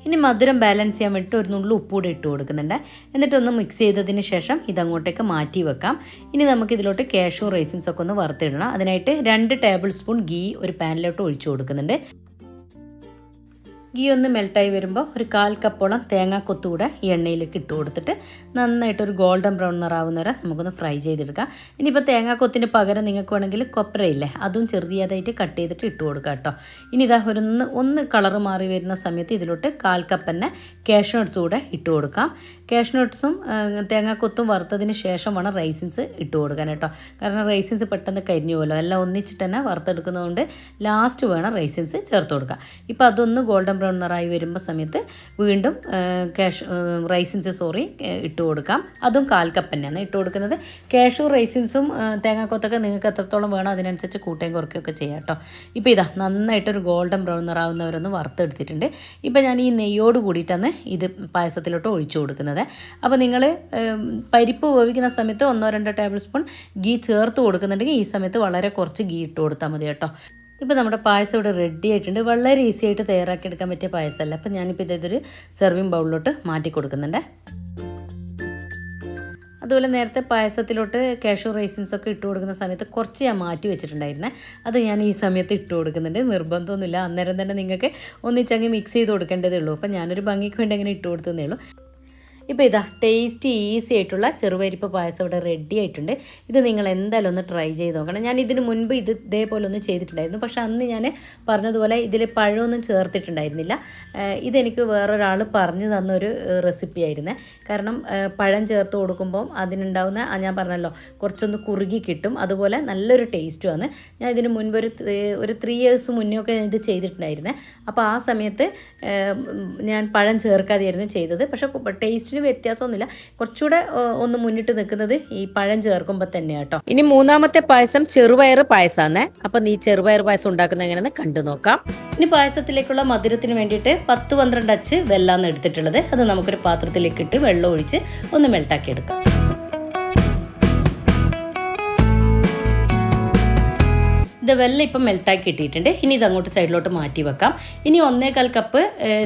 ഇനി മധുരം ബാലൻസ് ചെയ്യാൻ വേണ്ടിയിട്ട് ഒരു നുള്ളു ഉപ്പ് കൂടെ ഇട്ട് കൊടുക്കുന്നുണ്ട്. എന്നിട്ടൊന്ന് മിക്സ് ചെയ്തതിന് ശേഷം ഇതങ്ങോട്ടേക്ക് മാറ്റി വെക്കാം. ഇനി നമുക്ക് ഇതിലോട്ട് കാഷ്യൂ റൈസിൻസ് ഒക്കെ ഒന്ന് വറുത്തിടണം. അതിനായിട്ട് 2 ടേബിൾ സ്പൂൺ ഗീ ഒരു പാനിലോട്ട് ഒഴിച്ചു കൊടുക്കുന്നുണ്ട്. ഗീ ഒന്ന് മെൽട്ടായി വരുമ്പോൾ ഒരു 1/4 കപ്പോളം തേങ്ങാക്കൊത്ത് കൂടെ ഈ എണ്ണയിലേക്ക് ഇട്ട് കൊടുത്തിട്ട് നന്നായിട്ടൊരു ഗോൾഡൻ ബ്രൗൺ നിറാവുന്ന വരെ നമുക്കൊന്ന് ഫ്രൈ ചെയ്തെടുക്കാം. ഇനിയിപ്പോൾ തേങ്ങാക്കൊത്തിന് പകരം നിങ്ങൾക്ക് വേണമെങ്കിൽ കൊപ്രയില്ലേ, അതും ചെറുതായിട്ട് കട്ട് ചെയ്തിട്ട് ഇട്ട് കൊടുക്കാം കേട്ടോ. ഇനി ഇതാ ഒന്ന് കളറ് മാറി വരുന്ന സമയത്ത് ഇതിലോട്ട് 1/4 കപ്പ് തന്നെ കാഷ്യൂ നട്ട്സ് കൂടെ ഇട്ട് കൊടുക്കാം. കാഷ്യൂ നട്ട്സും തേങ്ങാക്കൊത്തും വറുത്തതിന് ശേഷം വേണം റൈസിൻസ് ഇട്ട് കൊടുക്കാൻ കേട്ടോ. കാരണം റൈസിൻസ് പെട്ടെന്ന് കരിഞ്ഞു പോലോ, എല്ലാം ഒന്നിച്ചിട്ട് തന്നെ വറുത്തെടുക്കുന്നതുകൊണ്ട് ലാസ്റ്റ് വേണം റൈസിൻസ് ചേർത്ത് കൊടുക്കാം. ഇപ്പോൾ അതൊന്ന് ഗോൾഡൻ ബ്രൗൺ നിറായി വരുമ്പോൾ സമയത്ത് വീണ്ടും റൈസിൻസ് ഇട്ട് കൊടുക്കാം. അതും 1/4 കപ്പ് തന്നെയാണ് ഇട്ട് കൊടുക്കുന്നത്. കാഷ്യൂ റൈസിൻസും തേങ്ങാക്കൊത്തൊക്കെ നിങ്ങൾക്ക് എത്രത്തോളം വേണോ അതിനനുസരിച്ച് കൂട്ടുകയും കുറയ്ക്കുകയൊക്കെ ചെയ്യാം കേട്ടോ. ഇപ്പോൾ ഇതാ നന്നായിട്ടൊരു ഗോൾഡൻ ബ്രൗൺ നിറാവുന്നവരൊന്ന് വറുത്തെടുത്തിട്ടുണ്ട്. ഇപ്പോൾ ഞാൻ ഈ നെയ്യോട് കൂടിയിട്ടാണ് ഇത് പായസത്തിലോട്ട് ഒഴിച്ചു കൊടുക്കുന്നത്. അപ്പോൾ നിങ്ങൾ പരിപ്പ് വേവിക്കുന്ന സമയത്ത് 1-2 ടേബിൾ സ്പൂൺ ഗീ ചേർത്ത് കൊടുക്കുന്നുണ്ടെങ്കിൽ ഈ സമയത്ത് വളരെ കുറച്ച് ഗീ ഇട്ട് കൊടുത്താൽ മതി കേട്ടോ. ഇപ്പോൾ നമ്മുടെ പായസം ഇവിടെ റെഡി ആയിട്ടുണ്ട്. വളരെ ഈസി ആയിട്ട് തയ്യാറാക്കിയെടുക്കാൻ പറ്റിയ പായസമല്ല. അപ്പോൾ ഞാനിപ്പോൾ ഇതൊരു സെർവിങ് ബൗളിലോട്ട് മാറ്റി കൊടുക്കുന്നുണ്ട്. അതുപോലെ നേരത്തെ പായസത്തിലോട്ട് കാഷ്യൂ റൈസിൻസ് ഒക്കെ ഇട്ട് കൊടുക്കുന്ന സമയത്ത് കുറച്ച് ഞാൻ മാറ്റി വെച്ചിട്ടുണ്ടായിരുന്നേ. അത് ഞാൻ ഈ സമയത്ത് ഇട്ട് കൊടുക്കുന്നുണ്ട്. നിർബന്ധമൊന്നുമില്ല, അന്നേരം തന്നെ നിങ്ങൾക്ക് ഒന്നിച്ചങ്ങ് മിക്സ് ചെയ്ത് കൊടുക്കേണ്ടതേ ഉള്ളൂ. അപ്പോൾ ഞാനൊരു ഭംഗിക്ക് വേണ്ടി അങ്ങനെ ഇട്ട് കൊടുത്തതേ ഉള്ളൂ. ഇപ്പോൾ ഇതാ ടേസ്റ്റി ഈസി ആയിട്ടുള്ള ചെറുപരിപ്പ് പായസം ഇവിടെ റെഡി ആയിട്ടുണ്ട്. ഇത് നിങ്ങൾ എന്തായാലും ഒന്ന് ട്രൈ ചെയ്ത് നോക്കണം. ഞാൻ ഇതിന് മുൻപ് ഇതേപോലെ ഒന്ന് ചെയ്തിട്ടുണ്ടായിരുന്നു. പക്ഷേ അന്ന് ഞാൻ പറഞ്ഞതുപോലെ ഇതിൽ പഴമൊന്നും ചേർത്തിട്ടുണ്ടായിരുന്നില്ല. ഇതെനിക്ക് വേറൊരാൾ പറഞ്ഞു തന്നൊരു റെസിപ്പി ആയിരുന്നേ. കാരണം പഴം ചേർത്ത് കൊടുക്കുമ്പോൾ അതിനുണ്ടാവുന്ന ഞാൻ പറഞ്ഞല്ലോ കുറച്ചൊന്ന് കുറുകി കിട്ടും, അതുപോലെ നല്ലൊരു ടേസ്റ്റുമാണ്. ഞാൻ ഇതിന് മുൻപ് ഒരു 3 years മുന്നേ ഒക്കെ ഇത് ചെയ്തിട്ടുണ്ടായിരുന്നേ. അപ്പോൾ ആ സമയത്ത് ഞാൻ പഴം ചേർക്കാതെയായിരുന്നു ചെയ്തത്. പക്ഷേ ടേസ്റ്റിന് വ്യത്യാസമൊന്നുമില്ല, കുറച്ചുകൂടെ ഒന്ന് മുന്നിട്ട് നിൽക്കുന്നത് ഈ പഴം ചേർക്കുമ്പോൾ തന്നെ കേട്ടോ. ഇനി മൂന്നാമത്തെ പായസം ചെറുപയർ പായസമാണ്. അപ്പം ഈ ചെറുപയർ പായസം ഉണ്ടാക്കുന്നത് എങ്ങനെയാണെന്ന് കണ്ടു നോക്കാം. ഇനി പായസത്തിലേക്കുള്ള മധുരത്തിന് വേണ്ടിയിട്ട് 10-12 അച്ച് വെള്ളമാണ് എടുത്തിട്ടുള്ളത്. അത് നമുക്കൊരു പാത്രത്തിലേക്ക് ഇട്ട് വെള്ളം ഒഴിച്ച് ഒന്ന് മെൽട്ടാക്കി എടുക്കാം. ഇത് വെള്ളം ഇപ്പം മെൽട്ടാക്കി ഇട്ടിട്ടുണ്ട്. ഇനി ഇതങ്ങോട്ട് സൈഡിലോട്ട് മാറ്റി വെക്കാം. ഇനി 1.25 കപ്പ്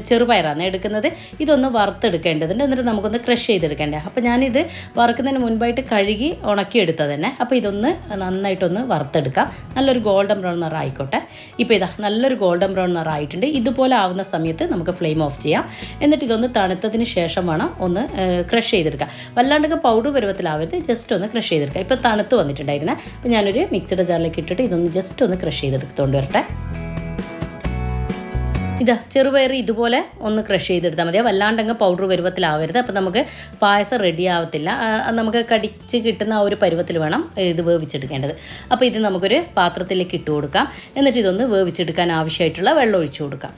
ചെറുപയറാണ് എടുക്കുന്നത്. ഇതൊന്ന് വറുത്തെടുക്കേണ്ടതുണ്ട്, എന്നിട്ട് നമുക്കൊന്ന് ക്രഷ് ചെയ്തെടുക്കേണ്ടത്. അപ്പോൾ ഞാനിത് വറുക്കുന്നതിന് മുൻപായിട്ട് കഴുകി ഉണക്കിയെടുത്തത് തന്നെ. അപ്പോൾ ഇതൊന്ന് നന്നായിട്ടൊന്ന് വറുത്തെടുക്കാം. നല്ലൊരു ഗോൾഡൻ ബ്രൗൺ നിറം ആയിക്കോട്ടെ. ഇപ്പോൾ ഇതാ നല്ലൊരു ഗോൾഡൻ ബ്രൗൺ നിറം ആയിട്ടുണ്ട്. ഇതുപോലെ ആവുന്ന സമയത്ത് നമുക്ക് ഫ്ലെയിം ഓഫ് ചെയ്യാം. എന്നിട്ട് ഇതൊന്ന് തണുത്തതിന് ശേഷം വേണം ഒന്ന് ക്രഷ് ചെയ്തെടുക്കുക. വല്ലാണ്ടൊക്കെ പൗഡർ പരുവത്തിലാവരുത്, ജസ്റ്റ് ഒന്ന് ക്രഷ് ചെയ്തെടുക്കുക. ഇപ്പോൾ തണുത്ത് വന്നിട്ടുണ്ടായിരുന്നേ. അപ്പോൾ ഞാനൊരു മിക്സിയുടെ ജാറിലേക്ക് ഇട്ടിട്ട് ഇതൊന്ന് ജസ്റ്റ് ഒന്ന് ക്രഷ് ചെയ്തെടുത്തുകൊണ്ട് വരട്ടെ. ഇതാ ചെറുപയർ ഇതുപോലെ ഒന്ന് ക്രഷ് ചെയ്തെടുത്താൽ മതി, വല്ലാണ്ടങ്ങ് പൗഡർ പരുവത്തിലാവരുത്. അപ്പോൾ നമുക്ക് പായസം റെഡി ആവത്തില്ല. നമുക്ക് കടിച്ച് കിട്ടുന്ന ആ ഒരു പരുവത്തിൽ വേണം ഇത് വേവിച്ചെടുക്കേണ്ടത്. അപ്പോൾ ഇത് നമുക്കൊരു പാത്രത്തിലേക്ക് ഇട്ട് കൊടുക്കാം. എന്നിട്ട് ഇതൊന്ന് വേവിച്ചെടുക്കാൻ ആവശ്യമായിട്ടുള്ള വെള്ളം ഒഴിച്ചു കൊടുക്കാം.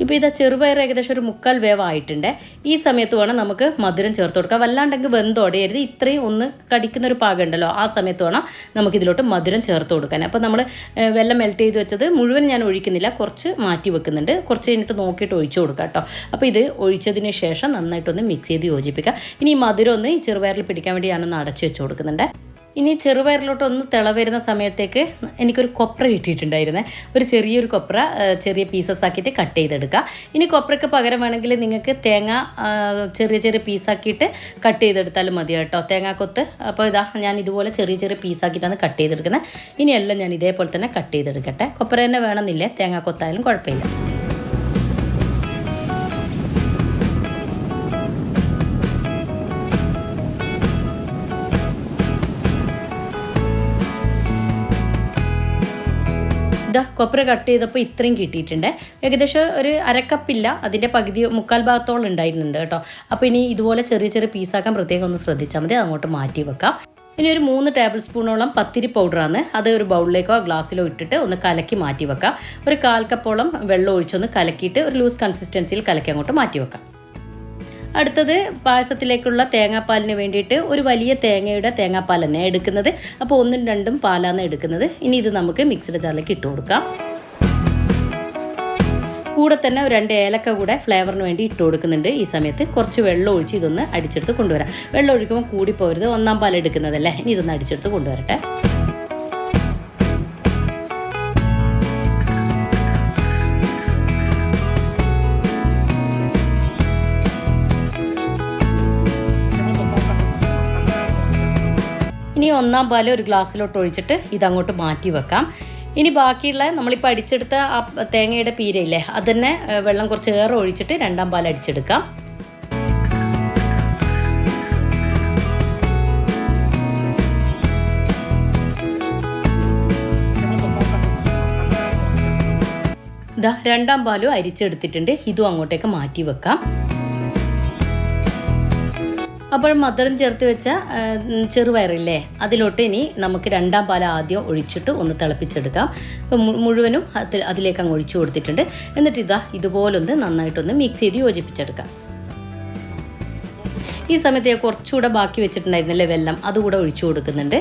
ഇപ്പോൾ ഇതാ ചെറുപയർ ഏകദേശം ഒരു 3/4 വേവായിട്ടുണ്ട്. ഈ സമയത്ത് വേണം നമുക്ക് മധുരം ചേർത്ത് കൊടുക്കാം. വല്ലാണ്ടെങ്കിൽ വെന്തോടയരുത്, ഇത്രയും ഒന്ന് കടിക്കുന്നൊരു പാകം ഉണ്ടല്ലോ, ആ സമയത്ത് വേണം നമുക്കിതിലോട്ട് മധുരം ചേർത്ത് കൊടുക്കാൻ. അപ്പോൾ നമ്മൾ വെള്ളം മെൽറ്റ് ചെയ്ത് വെച്ചത് മുഴുവൻ ഞാൻ ഒഴിക്കുന്നില്ല, കുറച്ച് മാറ്റി വെക്കുന്നുണ്ട്. കുറച്ച് കഴിഞ്ഞിട്ട് നോക്കിയിട്ട് ഒഴിച്ചു കൊടുക്കാം കേട്ടോ. അപ്പോൾ ഇത് ഒഴിച്ചതിന് ശേഷം നന്നായിട്ടൊന്ന് മിക്സ് ചെയ്ത് യോജിപ്പിക്കാം. ഇനി ഈ മധുരം ഒന്ന് ഈ ചെറുപയറിൽ പിടിക്കാൻ വേണ്ടി ഞാനൊന്ന് അടച്ചു വെച്ച് കൊടുക്കുന്നുണ്ട്. ഇനി ചെറുപയറിലോട്ടൊന്ന് തിള വരുന്ന സമയത്തേക്ക് എനിക്കൊരു കൊപ്ര കിട്ടിയിട്ടുണ്ടായിരുന്നേ. ഒരു ചെറിയൊരു കൊപ്ര ചെറിയ പീസസ് ആക്കിയിട്ട് കട്ട് ചെയ്തെടുക്കുക. ഇനി കൊപ്രയ്ക്ക് പകരം വേണമെങ്കിൽ നിങ്ങൾക്ക് തേങ്ങ ചെറിയ ചെറിയ പീസാക്കിയിട്ട് കട്ട് ചെയ്തെടുത്താലും മതി കേട്ടോ, തേങ്ങാക്കൊത്ത്. അപ്പോൾ ഇതാ ഞാൻ ഇതുപോലെ ചെറിയ ചെറിയ പീസാക്കിയിട്ടാണ് കട്ട് ചെയ്തെടുക്കുന്നത്. ഇനിയെല്ലാം ഞാൻ ഇതേപോലെ തന്നെ കട്ട് ചെയ്തെടുക്കട്ടെ. കൊപ്ര തന്നെ വേണമെന്നില്ലേ, തേങ്ങാക്കൊത്തായാലും കുഴപ്പമില്ല. കൊപ്ര കട്ട് ചെയ്തപ്പോൾ ഇത്രയും കിട്ടിയിട്ടുണ്ട്. ഏകദേശം ഒരു 1/2 കപ്പില്ല, അതിൻ്റെ പകുതി 3/4 ഭാഗത്തോളം ഉണ്ടായിരുന്നുണ്ട് കേട്ടോ. അപ്പോൾ ഇനി ഇതുപോലെ ചെറിയ ചെറിയ പീസാക്കാൻ പ്രത്യേകം ഒന്ന് ശ്രദ്ധിച്ചാൽ മതി. അങ്ങോട്ട് മാറ്റി വെക്കാം. ഇനി ഒരു 3 ടേബിൾ സ്പൂണോളം പത്തിരി പൗഡറാണ്. അത് ഒരു ബൗളിലേക്കോ ഗ്ലാസ്സിലോ ഇട്ടിട്ട് ഒന്ന് കലക്കി മാറ്റി വെക്കാം. ഒരു 1/4 കപ്പോളം വെള്ളം ഒഴിച്ചൊന്ന് കലക്കിയിട്ട് ഒരു ലൂസ് കൺസിസ്റ്റൻസിയിൽ കലക്കി അങ്ങോട്ട് മാറ്റി വെക്കാം. അടുത്തത് പായസത്തിലേക്കുള്ള തേങ്ങാപ്പാലിന് വേണ്ടിയിട്ട് ഒരു വലിയ തേങ്ങയുടെ തേങ്ങാപ്പാൽ തന്നെ എടുക്കുന്നത്. അപ്പോൾ 1ഉം 2ഉം പാലാണ് എടുക്കുന്നത്. ഇനി ഇത് നമുക്ക് മിക്സിയുടെ ജാറിലേക്ക് ഇട്ട് കൊടുക്കാം. കൂടെ തന്നെ ഒരു 2 ഏലക്ക കൂടെ ഫ്ലേവറിന് വേണ്ടി ഇട്ട് കൊടുക്കുന്നുണ്ട്. ഈ സമയത്ത് കുറച്ച് വെള്ളം ഒഴിച്ച് ഇതൊന്ന് അടിച്ചെടുത്ത് കൊണ്ടുവരാം. വെള്ളം ഒഴിക്കുമ്പോൾ കൂടി പോരുത്, 1ആം പാൽ എടുക്കുന്നതല്ലേ. ഇനി ഇതൊന്ന് അടിച്ചെടുത്ത് കൊണ്ടുവരട്ടെ. ഇനി 1ആം പാൽ ഒരു ഗ്ലാസ്സിലോട്ട് ഒഴിച്ചിട്ട് ഇതങ്ങോട്ട് മാറ്റി വെക്കാം. ഇനി ബാക്കിയുള്ള നമ്മളിപ്പോൾ അടിച്ചെടുത്ത ആ തേങ്ങയുടെ പീരയില്ലേ, അത് തന്നെ വെള്ളം കുറച്ച് ഏറെ ഒഴിച്ചിട്ട് 2ആം പാൽ അടിച്ചെടുക്കാം. ഇതാ 2ആം പാലും അരിച്ചെടുത്തിട്ടുണ്ട്. ഇതും അങ്ങോട്ടേക്ക് മാറ്റി വെക്കാം. അപ്പോൾ മധുരം ചേർത്ത് വെച്ച ചെറുപയറില്ലേ, അതിലോട്ട് ഇനി നമുക്ക് 2ആം പാൽ ആദ്യം ഒഴിച്ചിട്ട് ഒന്ന് തിളപ്പിച്ചെടുക്കാം. അപ്പോൾ മുഴുവനും അതിലേക്ക് അങ്ങ് ഒഴിച്ചു കൊടുത്തിട്ടുണ്ട്. എന്നിട്ട് ഇതുപോലൊന്ന് നന്നായിട്ടൊന്ന് മിക്സ് ചെയ്ത് യോജിപ്പിച്ചെടുക്കാം. ഈ സമയത്ത് കുറച്ചുകൂടെ ബാക്കി വെച്ചിട്ടുണ്ടായിരുന്നല്ലേ വെള്ളം, അതുകൂടെ ഒഴിച്ചു കൊടുക്കുന്നുണ്ട്.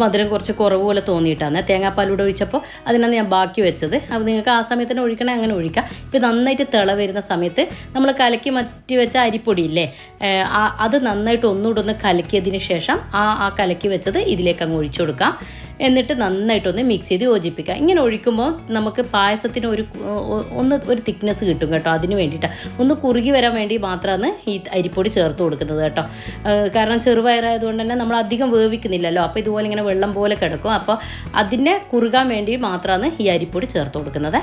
മധുരം കുറച്ച് കുറവ് പോലെ തോന്നിയിട്ടാണ് തേങ്ങാപ്പാലൂടെ ഒഴിച്ചപ്പോൾ, അതിനാണ് ഞാൻ ബാക്കി വെച്ചത്. അപ്പോൾ നിങ്ങൾക്ക് ആ സമയത്ത് തന്നെ ഒഴിക്കണേ അങ്ങനെ ഒഴിക്കാം. ഇപ്പോൾ നന്നായിട്ട് തിള വരുന്ന സമയത്ത് നമ്മൾ കലക്കി മാറ്റി വെച്ച അരിപ്പൊടിയില്ലേ, അത് നന്നായിട്ട് ഒന്നുകൂടെ ഒന്ന് കലക്കിയതിന് ശേഷം ആ കലക്കി വെച്ചത് ഇതിലേക്ക് അങ്ങ് ഒഴിച്ചു കൊടുക്കാം. എന്നിട്ട് നന്നായിട്ടൊന്ന് മിക്സ് ചെയ്ത് യോജിപ്പിക്കുക. ഇങ്ങനെ ഒഴിക്കുമ്പോൾ നമുക്ക് പായസത്തിന് ഒരു തിക്നെസ് കിട്ടും കേട്ടോ. അതിന് വേണ്ടിയിട്ട് ഒന്ന് കുറുകി വരാൻ വേണ്ടി മാത്രമാണ് ഈ അരിപ്പൊടി ചേർത്ത് കൊടുക്കുന്നത് കേട്ടോ. കാരണം ചെറുപയറായതുകൊണ്ട് തന്നെ നമ്മൾ അധികം വേവിക്കുന്നില്ലല്ലോ. അപ്പോൾ ഇതുപോലെ ഇങ്ങനെ വെള്ളം പോലെ കിടക്കും. അപ്പോൾ അതിനെ കുറുകാൻ വേണ്ടി മാത്രമാണ് ഈ അരിപ്പൊടി ചേർത്ത് കൊടുക്കുന്നത്.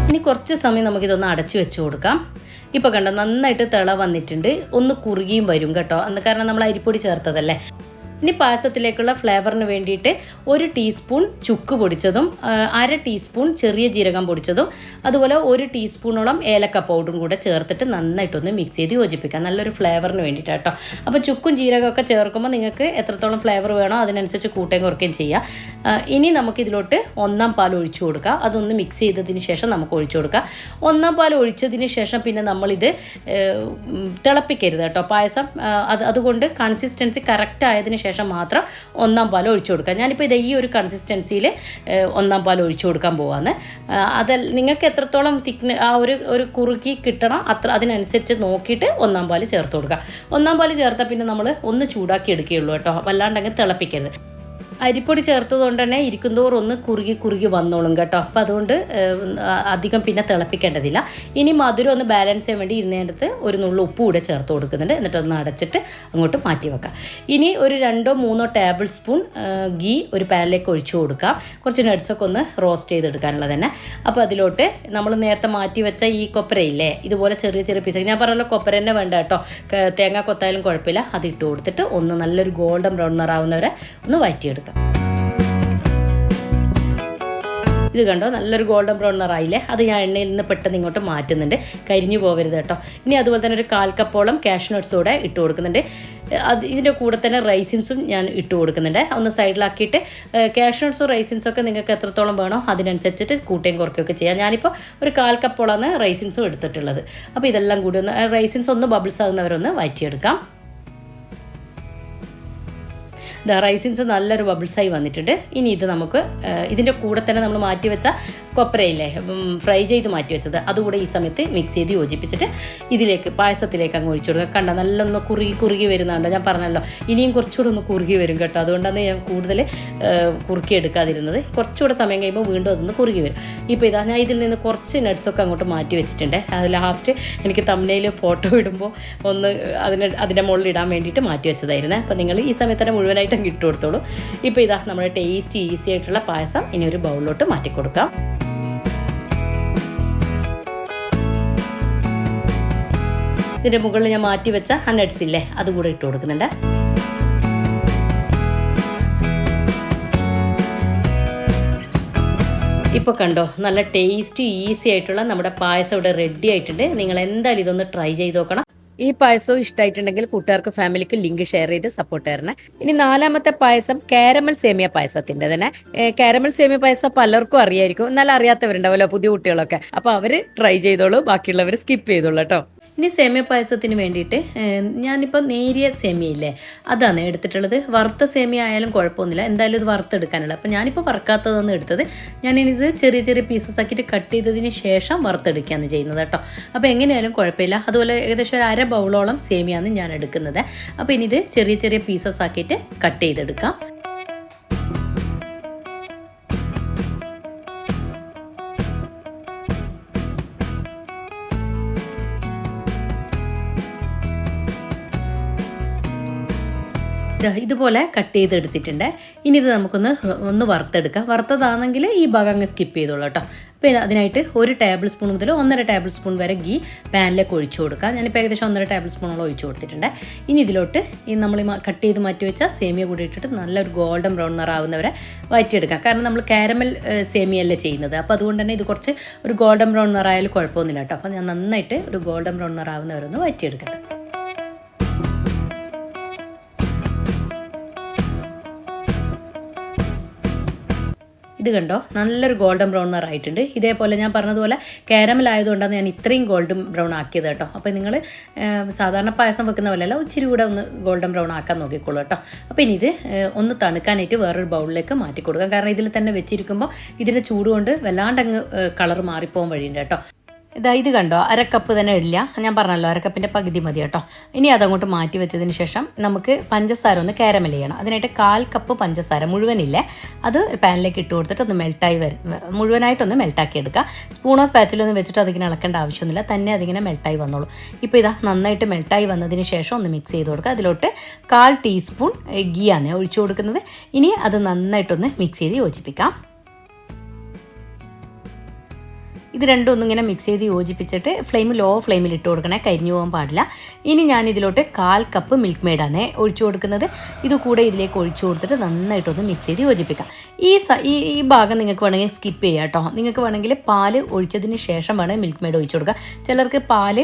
ഇനി കുറച്ച് സമയം നമുക്കിതൊന്ന് അടച്ചു വെച്ച് കൊടുക്കാം. ഇപ്പോൾ കണ്ടോ നന്നായിട്ട് തിള വന്നിട്ടുണ്ട്. ഒന്ന് കുറുകിയും വരും കേട്ടോ. കാരണം നമ്മൾ അരിപ്പൊടി ചേർത്തതല്ലേ. ഇനി പായസത്തിലേക്കുള്ള ഫ്ലേവറിന് വേണ്ടിയിട്ട് 1 ടീസ്പൂൺ ചുക്ക് പൊടിച്ചതും 1/2 ടീസ്പൂൺ ചെറിയ ജീരകം പൊടിച്ചതും അതുപോലെ 1 ടീസ്പൂണോളം ഏലക്ക പൗഡറും കൂടെ ചേർത്തിട്ട് നന്നായിട്ടൊന്ന് മിക്സ് ചെയ്ത് യോജിപ്പിക്കാം. നല്ലൊരു ഫ്ലേവറിന് വേണ്ടിയിട്ട് കേട്ടോ. അപ്പോൾ ചുക്കും ജീരകമൊക്കെ ചേർക്കുമ്പോൾ നിങ്ങൾക്ക് എത്രത്തോളം ഫ്ലേവർ വേണോ അതിനനുസരിച്ച് കൂട്ടുകയും കുറയ്ക്കുകയും ചെയ്യാം. ഇനി നമുക്കിതിലോട്ട് 1-ാം പാൽ ഒഴിച്ചു കൊടുക്കുക. അതൊന്ന് മിക്സ് ചെയ്തതിന് ശേഷം നമുക്ക് ഒഴിച്ചു കൊടുക്കുക. 1-ാം പാൽ ഒഴിച്ചതിന് ശേഷം പിന്നെ നമ്മളിത് തിളപ്പിക്കരുത് കേട്ടോ പായസം. അതുകൊണ്ട് കൺസിസ്റ്റൻസി കറക്റ്റ് ആയതിന് ശേഷം മാത്രം 1-ാം പാൽ ഒഴിച്ചു കൊടുക്കുക. ഞാനിപ്പോൾ ഈ ഒരു കൺസിസ്റ്റൻസിയിൽ 1-ാം പാൽ ഒഴിച്ചു കൊടുക്കാൻ പോവാണ്. നിങ്ങൾക്ക് എത്രത്തോളം ഒരു കുറുക്കി കിട്ടണം അതിനനുസരിച്ച് നോക്കിയിട്ട് 1-ാം പാൽ ചേർത്ത് കൊടുക്കുക. 1-ാം പാൽ ചേർത്താൽ പിന്നെ നമ്മൾ ഒന്ന് ചൂടാക്കി എടുക്കുകയുള്ളൂ കേട്ടോ. വല്ലാണ്ട് അങ്ങ് തിളപ്പിക്കരുത്. അരിപ്പൊടി ചേർത്തതുകൊണ്ട് തന്നെ ഇരിക്കുന്തോറും ഒന്ന് കുറുകി വന്നോളും കേട്ടോ. അപ്പോൾ അതുകൊണ്ട് അധികം പിന്നെ തിളപ്പിക്കേണ്ടതില്ല. ഇനി മധുരം ഒന്ന് ബാലൻസ് ചെയ്യാൻ വേണ്ടി ഇരുന്നേരത്ത് ഒരു നുള്ളു ഉപ്പ് കൂടെ ചേർത്ത് കൊടുക്കുന്നുണ്ട്. എന്നിട്ടൊന്ന് അടച്ചിട്ട് അങ്ങോട്ട് മാറ്റി വെക്കാം. ഇനി ഒരു 2-3 ടേബിൾ സ്പൂൺ ഗീ ഒരു പാനിലേക്ക് ഒഴിച്ചു കൊടുക്കാം. കുറച്ച് നട്ട്സൊക്കെ ഒന്ന് റോസ്റ്റ് ചെയ്തെടുക്കാനുള്ളത് തന്നെ. അപ്പോൾ അതിലോട്ട് നമ്മൾ നേരത്തെ മാറ്റി വെച്ച ഈ കൊപ്പരയില്ലേ, ഇതുപോലെ ചെറിയ ചെറിയ പീസ്, ഞാൻ പറഞ്ഞല്ലോ കൊപ്പര തന്നെ വേണ്ട കേട്ടോ, തേങ്ങ കൊത്തായാലും കുഴപ്പമില്ല. അത് ഇട്ട് കൊടുത്തിട്ട് ഒന്ന് നല്ലൊരു ഗോൾഡൻ ബ്രൗൺ നിറാവുന്നവരെ ഒന്ന് വഴറ്റിയെടുക്കാം. ഇത് കണ്ടോ നല്ലൊരു ഗോൾഡൻ ബ്രൗൺ നിറായില്ലേ. അത് ഞാൻ എണ്ണയിൽ നിന്ന് പെട്ടെന്ന് ഇങ്ങോട്ട് മാറ്റുന്നുണ്ട്. കരിഞ്ഞു പോകരുത് കേട്ടോ. ഇനി അതുപോലെ തന്നെ ഒരു 1/4 കപ്പോളം കാഷ്യൂ നട്ട്സ് കൂടെ ഇട്ട് കൊടുക്കുന്നുണ്ട്. ഇതിൻ്റെ കൂടെ തന്നെ റൈസിൻസും ഞാൻ ഇട്ട് കൊടുക്കുന്നുണ്ട്. ഒന്ന് സൈഡിലാക്കിയിട്ട് കാഷ്യൂ നട്ട്സും റൈസിൻസും ഒക്കെ നിങ്ങൾക്ക് എത്രത്തോളം വേണോ അതിനനുസരിച്ചിട്ട് കൂട്ടുകയും കുറയ്ക്കുകയൊക്കെ ചെയ്യാം. ഞാനിപ്പോൾ ഒരു 1/4 കപ്പോളാണ് റൈസിൻസും എടുത്തിട്ടുള്ളത്. അപ്പോൾ ഇതെല്ലാം കൂടി ഒന്ന് റൈസിൻസ് ഒന്ന് ബബിൾസ് ആകുന്നവരൊന്ന് വഴറ്റിയെടുക്കാം. റൈസിൻസ് നല്ലൊരു ബബിൾസായി വന്നിട്ടുണ്ട്. ഇനി ഇത് നമുക്ക് ഇതിൻ്റെ കൂടെ തന്നെ നമ്മൾ മാറ്റി വെച്ച കൊപ്പരയില്ലേ, ഫ്രൈ ചെയ്ത് മാറ്റി വെച്ചത്, അതുകൂടെ ഈ സമയത്ത് മിക്സ് ചെയ്ത് യോജിപ്പിച്ചിട്ട് ഇതിലേക്ക് പായസത്തിലേക്ക് അങ്ങ് ഒഴിച്ചു കൊടുക്കുക. കണ്ട നല്ലൊന്ന് കുറുകി വരുന്നുണ്ടോ. ഞാൻ പറഞ്ഞല്ലോ ഇനിയും കുറച്ചുകൂടെ ഒന്ന് കുറുകി വരും കേട്ടോ. അതുകൊണ്ടാണ് ഞാൻ കൂടുതൽ കുറുക്കി എടുക്കാതിരുന്നത്. കുറച്ചുകൂടെ സമയം കഴിയുമ്പോൾ വീണ്ടും അതൊന്ന് കുറുകി വരും. ഇപ്പോൾ ഇതാ ഞാൻ ഇതിൽ നിന്ന് കുറച്ച് നട്ട്സൊക്കെ അങ്ങോട്ട് മാറ്റി വെച്ചിട്ടുണ്ട്. അത് ലാസ്റ്റ് എനിക്ക് തംബ്നെയിൽ ഫോട്ടോ ഇടുമ്പോൾ ഒന്ന് അതിൻ്റെ മുകളിൽ ഇടാൻ വേണ്ടിയിട്ട് മാറ്റി വെച്ചതായിരുന്നു. അപ്പോൾ നിങ്ങൾ ഈ സമയത്ത് തന്നെ മുഴുവനായിട്ട് അങ്ങ് ഇട്ട് കൊടുത്തോളൂ. ഇപ്പോൾ ഇതാ നമ്മുടെ ടേസ്റ്റ് ഈസി ആയിട്ടുള്ള പായസം ഇനി ഒരു ബൗളിലോട്ട് മാറ്റി കൊടുക്കാം. ഇതിൻ്റെ മുകളിൽ ഞാൻ മാറ്റി വെച്ച നട്ട്സ് ഇല്ലേ അതുകൂടെ ഇട്ട് കൊടുക്കുന്നുണ്ട്. ഇപ്പോൾ കണ്ടോ നല്ല ടേസ്റ്റി ഈസി ആയിട്ടുള്ള നമ്മുടെ പായസം ഇവിടെ റെഡി ആയിട്ടുണ്ട്. നിങ്ങൾ എന്തായാലും ഇതൊന്ന് ട്രൈ ചെയ്ത് നോക്കണം. ഈ പായസവും ഇഷ്ടമായിട്ടുണ്ടെങ്കിൽ കൂട്ടുകാർക്ക് ഫാമിലിക്ക് ലിങ്ക് ഷെയർ ചെയ്ത് സപ്പോർട്ട് തരണേ. ഇനി 4-മത്തെ പായസം കാരമൽ സേമിയ പായസത്തിൻ്റെ തന്നെ. കാരമൽ സേമിയ പായസം പലർക്കും അറിയായിരിക്കും, എന്നാൽ അറിയാത്തവരുണ്ടാവുമല്ലോ പുതിയ കുട്ടികളൊക്കെ. അപ്പോൾ അവർ ട്രൈ ചെയ്തോളൂ, ബാക്കിയുള്ളവർ സ്കിപ്പ് ചെയ്തോളൂ കേട്ടോ. ഇനി സേമിയ പായസത്തിന് വേണ്ടിയിട്ട് ഞാനിപ്പോൾ നേരിയ സേമിയയില്ലേ അതാണ് എടുത്തിട്ടുള്ളത്. വറുത്ത സേമിയ ആയാലും കുഴപ്പമൊന്നുമില്ല, എന്തായാലും ഇത് വറുത്തെടുക്കാനുള്ള. അപ്പോൾ ഞാനിപ്പോൾ വറുക്കാത്തതൊന്നും എടുത്തത്. ഞാനിത് ചെറിയ ചെറിയ പീസസ് ആക്കിയിട്ട് കട്ട് ചെയ്തതിന് ശേഷം വറുത്തെടുക്കുകയാണ് ചെയ്യുന്നത് കേട്ടോ. അപ്പോൾ എങ്ങനെയായാലും കുഴപ്പമില്ല. അതുപോലെ ഏകദേശം ഒരു 1/2 ബൗളോളം സേമിയാണ് ഞാൻ എടുക്കുന്നത്. അപ്പോൾ ഇനി ഇത് ചെറിയ ചെറിയ പീസസ് ആക്കിയിട്ട് കട്ട് ചെയ്തെടുക്കാം. ഇതുപോലെ കട്ട് ചെയ്തെടുത്തിട്ടുണ്ട്. ഇനി ഇത് ഒന്ന് വറുത്തെടുക്കാം. വറുത്തതാണെങ്കിൽ ഈ ഭാഗം അങ്ങ് സ്കിപ്പ് ചെയ്തോളൂ കേട്ടോ. പിന്നെ അതിനായിട്ട് 1 ടേബിൾ സ്പൂൺ മുതൽ 1.5 ടേബിൾ സ്പൂൺ വരെ ഗീ പാനിലേക്ക് ഒഴിച്ചു കൊടുക്കാം. ഞാനിപ്പോൾ ഏകദേശം 1.5 ടേബിൾ സ്പൂണോളം ഒഴിച്ചു കൊടുത്തിട്ടുണ്ട്. ഇനി ഇതിലോട്ട് ഈ നമ്മൾ കട്ട് ചെയ്ത് മാറ്റി വെച്ച സേമിയ കൂടി ഇട്ടിട്ട് നല്ലൊരു ഗോൾഡൻ ബ്രൗൺ നിറാവുന്നവരെ വഴറ്റിയെടുക്കാം. കാരണം നമ്മൾ കാരമൽ സേമിയല്ലേ ചെയ്യുന്നത്. അപ്പോൾ അതുകൊണ്ട് തന്നെ ഇത് കുറച്ച് ഒരു ഗോൾഡൻ ബ്രൗൺ നിറായാലും കുഴപ്പമൊന്നുമില്ല കേട്ടോ. അപ്പോൾ ഞാൻ നന്നായിട്ട് ഒരു ഗോൾഡൻ ബ്രൗൺ നിറാവുന്നവരൊന്ന് വഴറ്റിയെടുക്കട്ടെ. ഇത് കണ്ടോ നല്ലൊരു ഗോൾഡൻ ബ്രൗൺ നിറായിട്ടുണ്ട്. ഇതേപോലെ ഞാൻ പറഞ്ഞതുപോലെ കാരമൽ ആയതുകൊണ്ടാണ് ഞാൻ ഇത്രയും ഗോൾഡൻ ബ്രൗൺ ആക്കിയത് കേട്ടോ. അപ്പോൾ നിങ്ങൾ സാധാരണ പായസം വെക്കുന്ന പോലെയല്ല, ഇച്ചിരി കൂടെ ഒന്ന് ഗോൾഡൻ ബ്രൗൺ ആക്കാൻ നോക്കിക്കോളൂ കേട്ടോ. അപ്പോൾ ഇനി ഇത് ഒന്ന് തണുക്കാനായിട്ട് വേറൊരു ബൗളിലേക്ക് മാറ്റി കൊടുക്കാം. കാരണം ഇതിൽ തന്നെ വെച്ചിരിക്കുമ്പോൾ ഇതിൻ്റെ ചൂട് കൊണ്ട് വല്ലാണ്ട് അങ്ങ് കളർ മാറിപ്പോകാൻ വഴിയുണ്ട് കേട്ടോ. ഇത് കണ്ടോ, അരക്കപ്പ് തന്നെ ഇടില്ല, ഞാൻ പറഞ്ഞല്ലോ അരക്കപ്പിൻ്റെ പകുതി മതി കേട്ടോ. ഇനി അതങ്ങോട്ട് മാറ്റി വെച്ചതിന് ശേഷം നമുക്ക് പഞ്ചസാര ഒന്ന് കാരമൽ ചെയ്യണം. അതിനായിട്ട് 1/4 കപ്പ് പഞ്ചസാര മുഴുവനില്ലേ അത് പാനിലേക്ക് ഇട്ട് കൊടുത്തിട്ട് ഒന്ന് മുഴുവനായിട്ടൊന്ന് മെൽട്ടാക്കി എടുക്കുക. സ്പൂണോ സ്പാച്ചിലോ ഒന്നും വെച്ചിട്ട് അതിങ്ങനെ ഇളക്കേണ്ട ആവശ്യമൊന്നുമില്ല, തന്നെ അതിങ്ങനെ മെൽട്ടായി വന്നോളൂ. ഇപ്പോൾ നന്നായിട്ട് മെൽട്ടായി വന്നതിന് ശേഷം ഒന്ന് മിക്സ് ചെയ്ത് കൊടുക്കുക. അതിലോട്ട് 1/4 ടീസ്പൂൺ ഗീയാണ് ഒഴിച്ചു കൊടുക്കുന്നത്. ഇനി അത് നന്നായിട്ടൊന്ന് മിക്സ് ചെയ്ത് യോജിപ്പിക്കാം. ഇത് രണ്ടും ഒന്നിങ്ങനെ മിക്സ് ചെയ്ത് യോജിപ്പിച്ചിട്ട് ലോ ഫ്ലെയിമിൽ ഇട്ട് കൊടുക്കണേ, കരിഞ്ഞു പോകാൻ പാടില്ല. ഇനി ഞാൻ ഇതിലോട്ട് 1/4 കപ്പ് മിൽക്ക് മെയ്ഡാണ് ഒഴിച്ചു കൊടുക്കുന്നത്. ഇത് കൂടെ ഇതിലേക്ക് ഒഴിച്ചു കൊടുത്തിട്ട് നന്നായിട്ടൊന്ന് മിക്സ് ചെയ്ത് യോജിപ്പിക്കാം. ഈ ഭാഗം നിങ്ങൾക്ക് വേണമെങ്കിൽ സ്കിപ്പ് ചെയ്യാം കേട്ടോ. നിങ്ങൾക്ക് വേണമെങ്കിൽ പാല് ഒഴിച്ചതിന് ശേഷം വേണം മിൽക്ക് മെയ്ഡ് ഒഴിച്ചു കൊടുക്കുക. ചിലർക്ക് പാല്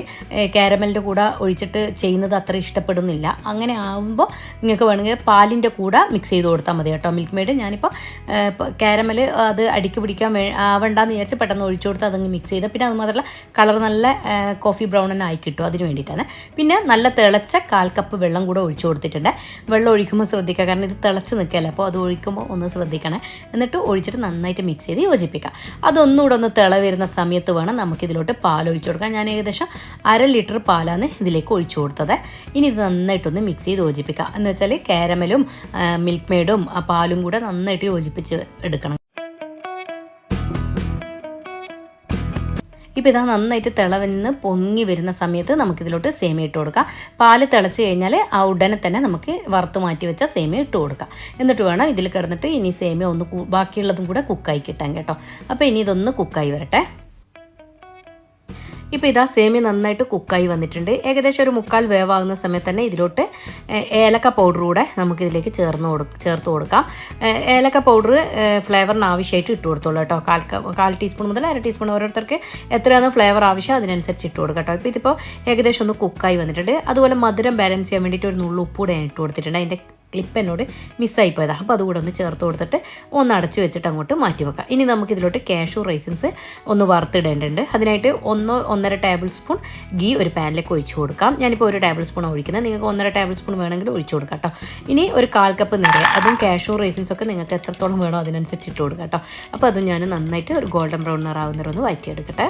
കാരമലിൻ്റെ കൂടെ ഒഴിച്ചിട്ട് ചെയ്യുന്നത് അത്ര ഇഷ്ടപ്പെടുന്നില്ല. അങ്ങനെ ആകുമ്പോൾ നിങ്ങൾക്ക് വേണമെങ്കിൽ പാലിൻ്റെ കൂടെ മിക്സ് ചെയ്ത് കൊടുത്താൽ മതി കേട്ടോ മിൽക്ക് മെയ്ഡ്. ഞാനിപ്പോൾ കാരമൽ അത് അടിക്ക് പിടിക്കാൻ ആവണ്ടെന്ന് വിചാരിച്ച് പെട്ടെന്ന് ഒഴിച്ചു കൊടുത്ത് അതങ്ങ് മിക്സ് ചെയ്ത്, പിന്നെ അത് മാത്രമല്ല കളർ നല്ല കോഫി ബ്രൗൺ തന്നെ ആയി കിട്ടും, അതിന് വേണ്ടിയിട്ടാണ്. പിന്നെ നല്ല തിളച്ച 1/4 കപ്പ് വെള്ളം കൂടെ ഒഴിച്ചു കൊടുത്തിട്ടുണ്ട്. വെള്ളം ഒഴിക്കുമ്പോൾ ശ്രദ്ധിക്കുക, കാരണം ഇത് തിളച്ച് നിൽക്കുകയല്ല, അപ്പോൾ അത് ഒഴിക്കുമ്പോൾ ഒന്ന് ശ്രദ്ധിക്കണം. എന്നിട്ട് ഒഴിച്ചിട്ട് നന്നായിട്ട് മിക്സ് ചെയ്ത് യോജിപ്പിക്കുക. അതൊന്നുകൂടെ ഒന്ന് തിള വരുന്ന സമയത്ത് വേണം നമുക്കിതിലോട്ട് പാൽ ഒഴിച്ചു കൊടുക്കാം. ഞാൻ ഏകദേശം 1/2 ലിറ്റർ പാലാണ് ഇതിലേക്ക് ഒഴിച്ചു കൊടുത്തത്. ഇനി ഇത് നന്നായിട്ടൊന്ന് മിക്സ് ചെയ്ത് യോജിപ്പിക്കുക. എന്ന് വെച്ചാൽ കാരമലും മിൽക്ക് മെയ്ഡും പാലും കൂടെ നന്നായിട്ട് യോജിപ്പിച്ച് എടുക്കണം. ഇപ്പോൾ നന്നായിട്ട് തിളവന്ന് പൊങ്ങി വരുന്ന സമയത്ത് നമുക്കിതിലോട്ട് സേമിയ ഇട്ട് കൊടുക്കാം. പാല് തിളച്ച് കഴിഞ്ഞാൽ ആ ഉടനെ തന്നെ നമുക്ക് വറുത്ത് മാറ്റി വെച്ച സേമിയ ഇട്ട് കൊടുക്കാം. എന്നിട്ട് വേണം ഇതിൽ കിടന്നിട്ട് ഇനി സേമിയ ഒന്ന് ബാക്കിയുള്ളതും കൂടെ കുക്കായി കിട്ടാൻ കേട്ടോ. അപ്പോൾ ഇനി ഇതൊന്ന് കുക്കായി വരട്ടെ. ഇപ്പോൾ സേമിയ നന്നായിട്ട് കുക്കായി വന്നിട്ടുണ്ട്. ഏകദേശം ഒരു 1/4 വേവാകുന്ന സമയത്ത് തന്നെ ഇതിലോട്ട് ഏലക്ക പൗഡർ കൂടെ നമുക്കിതിലേക്ക് ചേർത്ത് കൊടുക്കാം. ഏലക്ക പൗഡർ ഫ്ലേവറിന് ആവശ്യമായിട്ട് ഇട്ട് കൊടുത്തോളൂ കേട്ടോ. 1/4 ടീസ്പൂൺ മുതൽ 1/2 ടീസ്പൂൺ ഓരോരുത്തർക്ക് എത്രയാണ് ഫ്ലേവർ ആവശ്യം അതിനനുസരിച്ച് ഇട്ട് കൊടുക്കാം കേട്ടോ. ഇപ്പോൾ ഇതിപ്പോൾ ഏകദേശം ഒന്ന് കുക്കായി വന്നിട്ടുണ്ട്. അതുപോലെ മധുരം ബാലൻസ് ചെയ്യാൻ വേണ്ടിയിട്ട് ഒരു നുള്ളു ഉപ്പ് കൂടെ ഞാൻ ഇട്ട് കൊടുത്തിട്ടുണ്ട്. അതിൻ്റെ ക്ലിപ്പ് എന്നോട് മിസ്സായി പോയതാണ്. അപ്പോൾ അതുകൂടെ ഒന്ന് ചേർത്ത് കൊടുത്തിട്ട് ഒന്ന് അടച്ചു വെച്ചിട്ട് അങ്ങോട്ട് മാറ്റി വെക്കാം. ഇനി നമുക്കിതിലോട്ട് കാഷ്യൂ റൈസിൻസ് ഒന്ന് വറുത്തിടേണ്ടതുണ്ട്. അതിനായിട്ട് 1-1.5 ടേബിൾ സ്പൂൺ ഗീ ഒരു പാനിലേക്ക് ഒഴിച്ചു കൊടുക്കാം. ഞാനിപ്പോൾ 1 ടേബിൾ സ്പൂൺ ഒഴിക്കുന്നത്, നിങ്ങൾക്ക് 1.5 ടേബിൾ സ്പൂൺ വേണമെങ്കിൽ ഒഴിച്ചു കൊടുക്കാം കേട്ടോ. ഇനി ഒരു 1/4 കപ്പ് നിറയെ, അതും കാഷ്യൂ റൈസിൻസൊക്കെ നിങ്ങൾക്ക് എത്രത്തോളം വേണോ അതിനനുസരിച്ച് ഇട്ട് കൊടുക്കാം കേട്ടോ. അപ്പോൾ അതും ഞാൻ നന്നായിട്ട് ഒരു ഗോൾഡൻ ബ്രൗൺ നിറാവുന്നൊന്ന് വഴറ്റിയെടുക്കട്ടെ.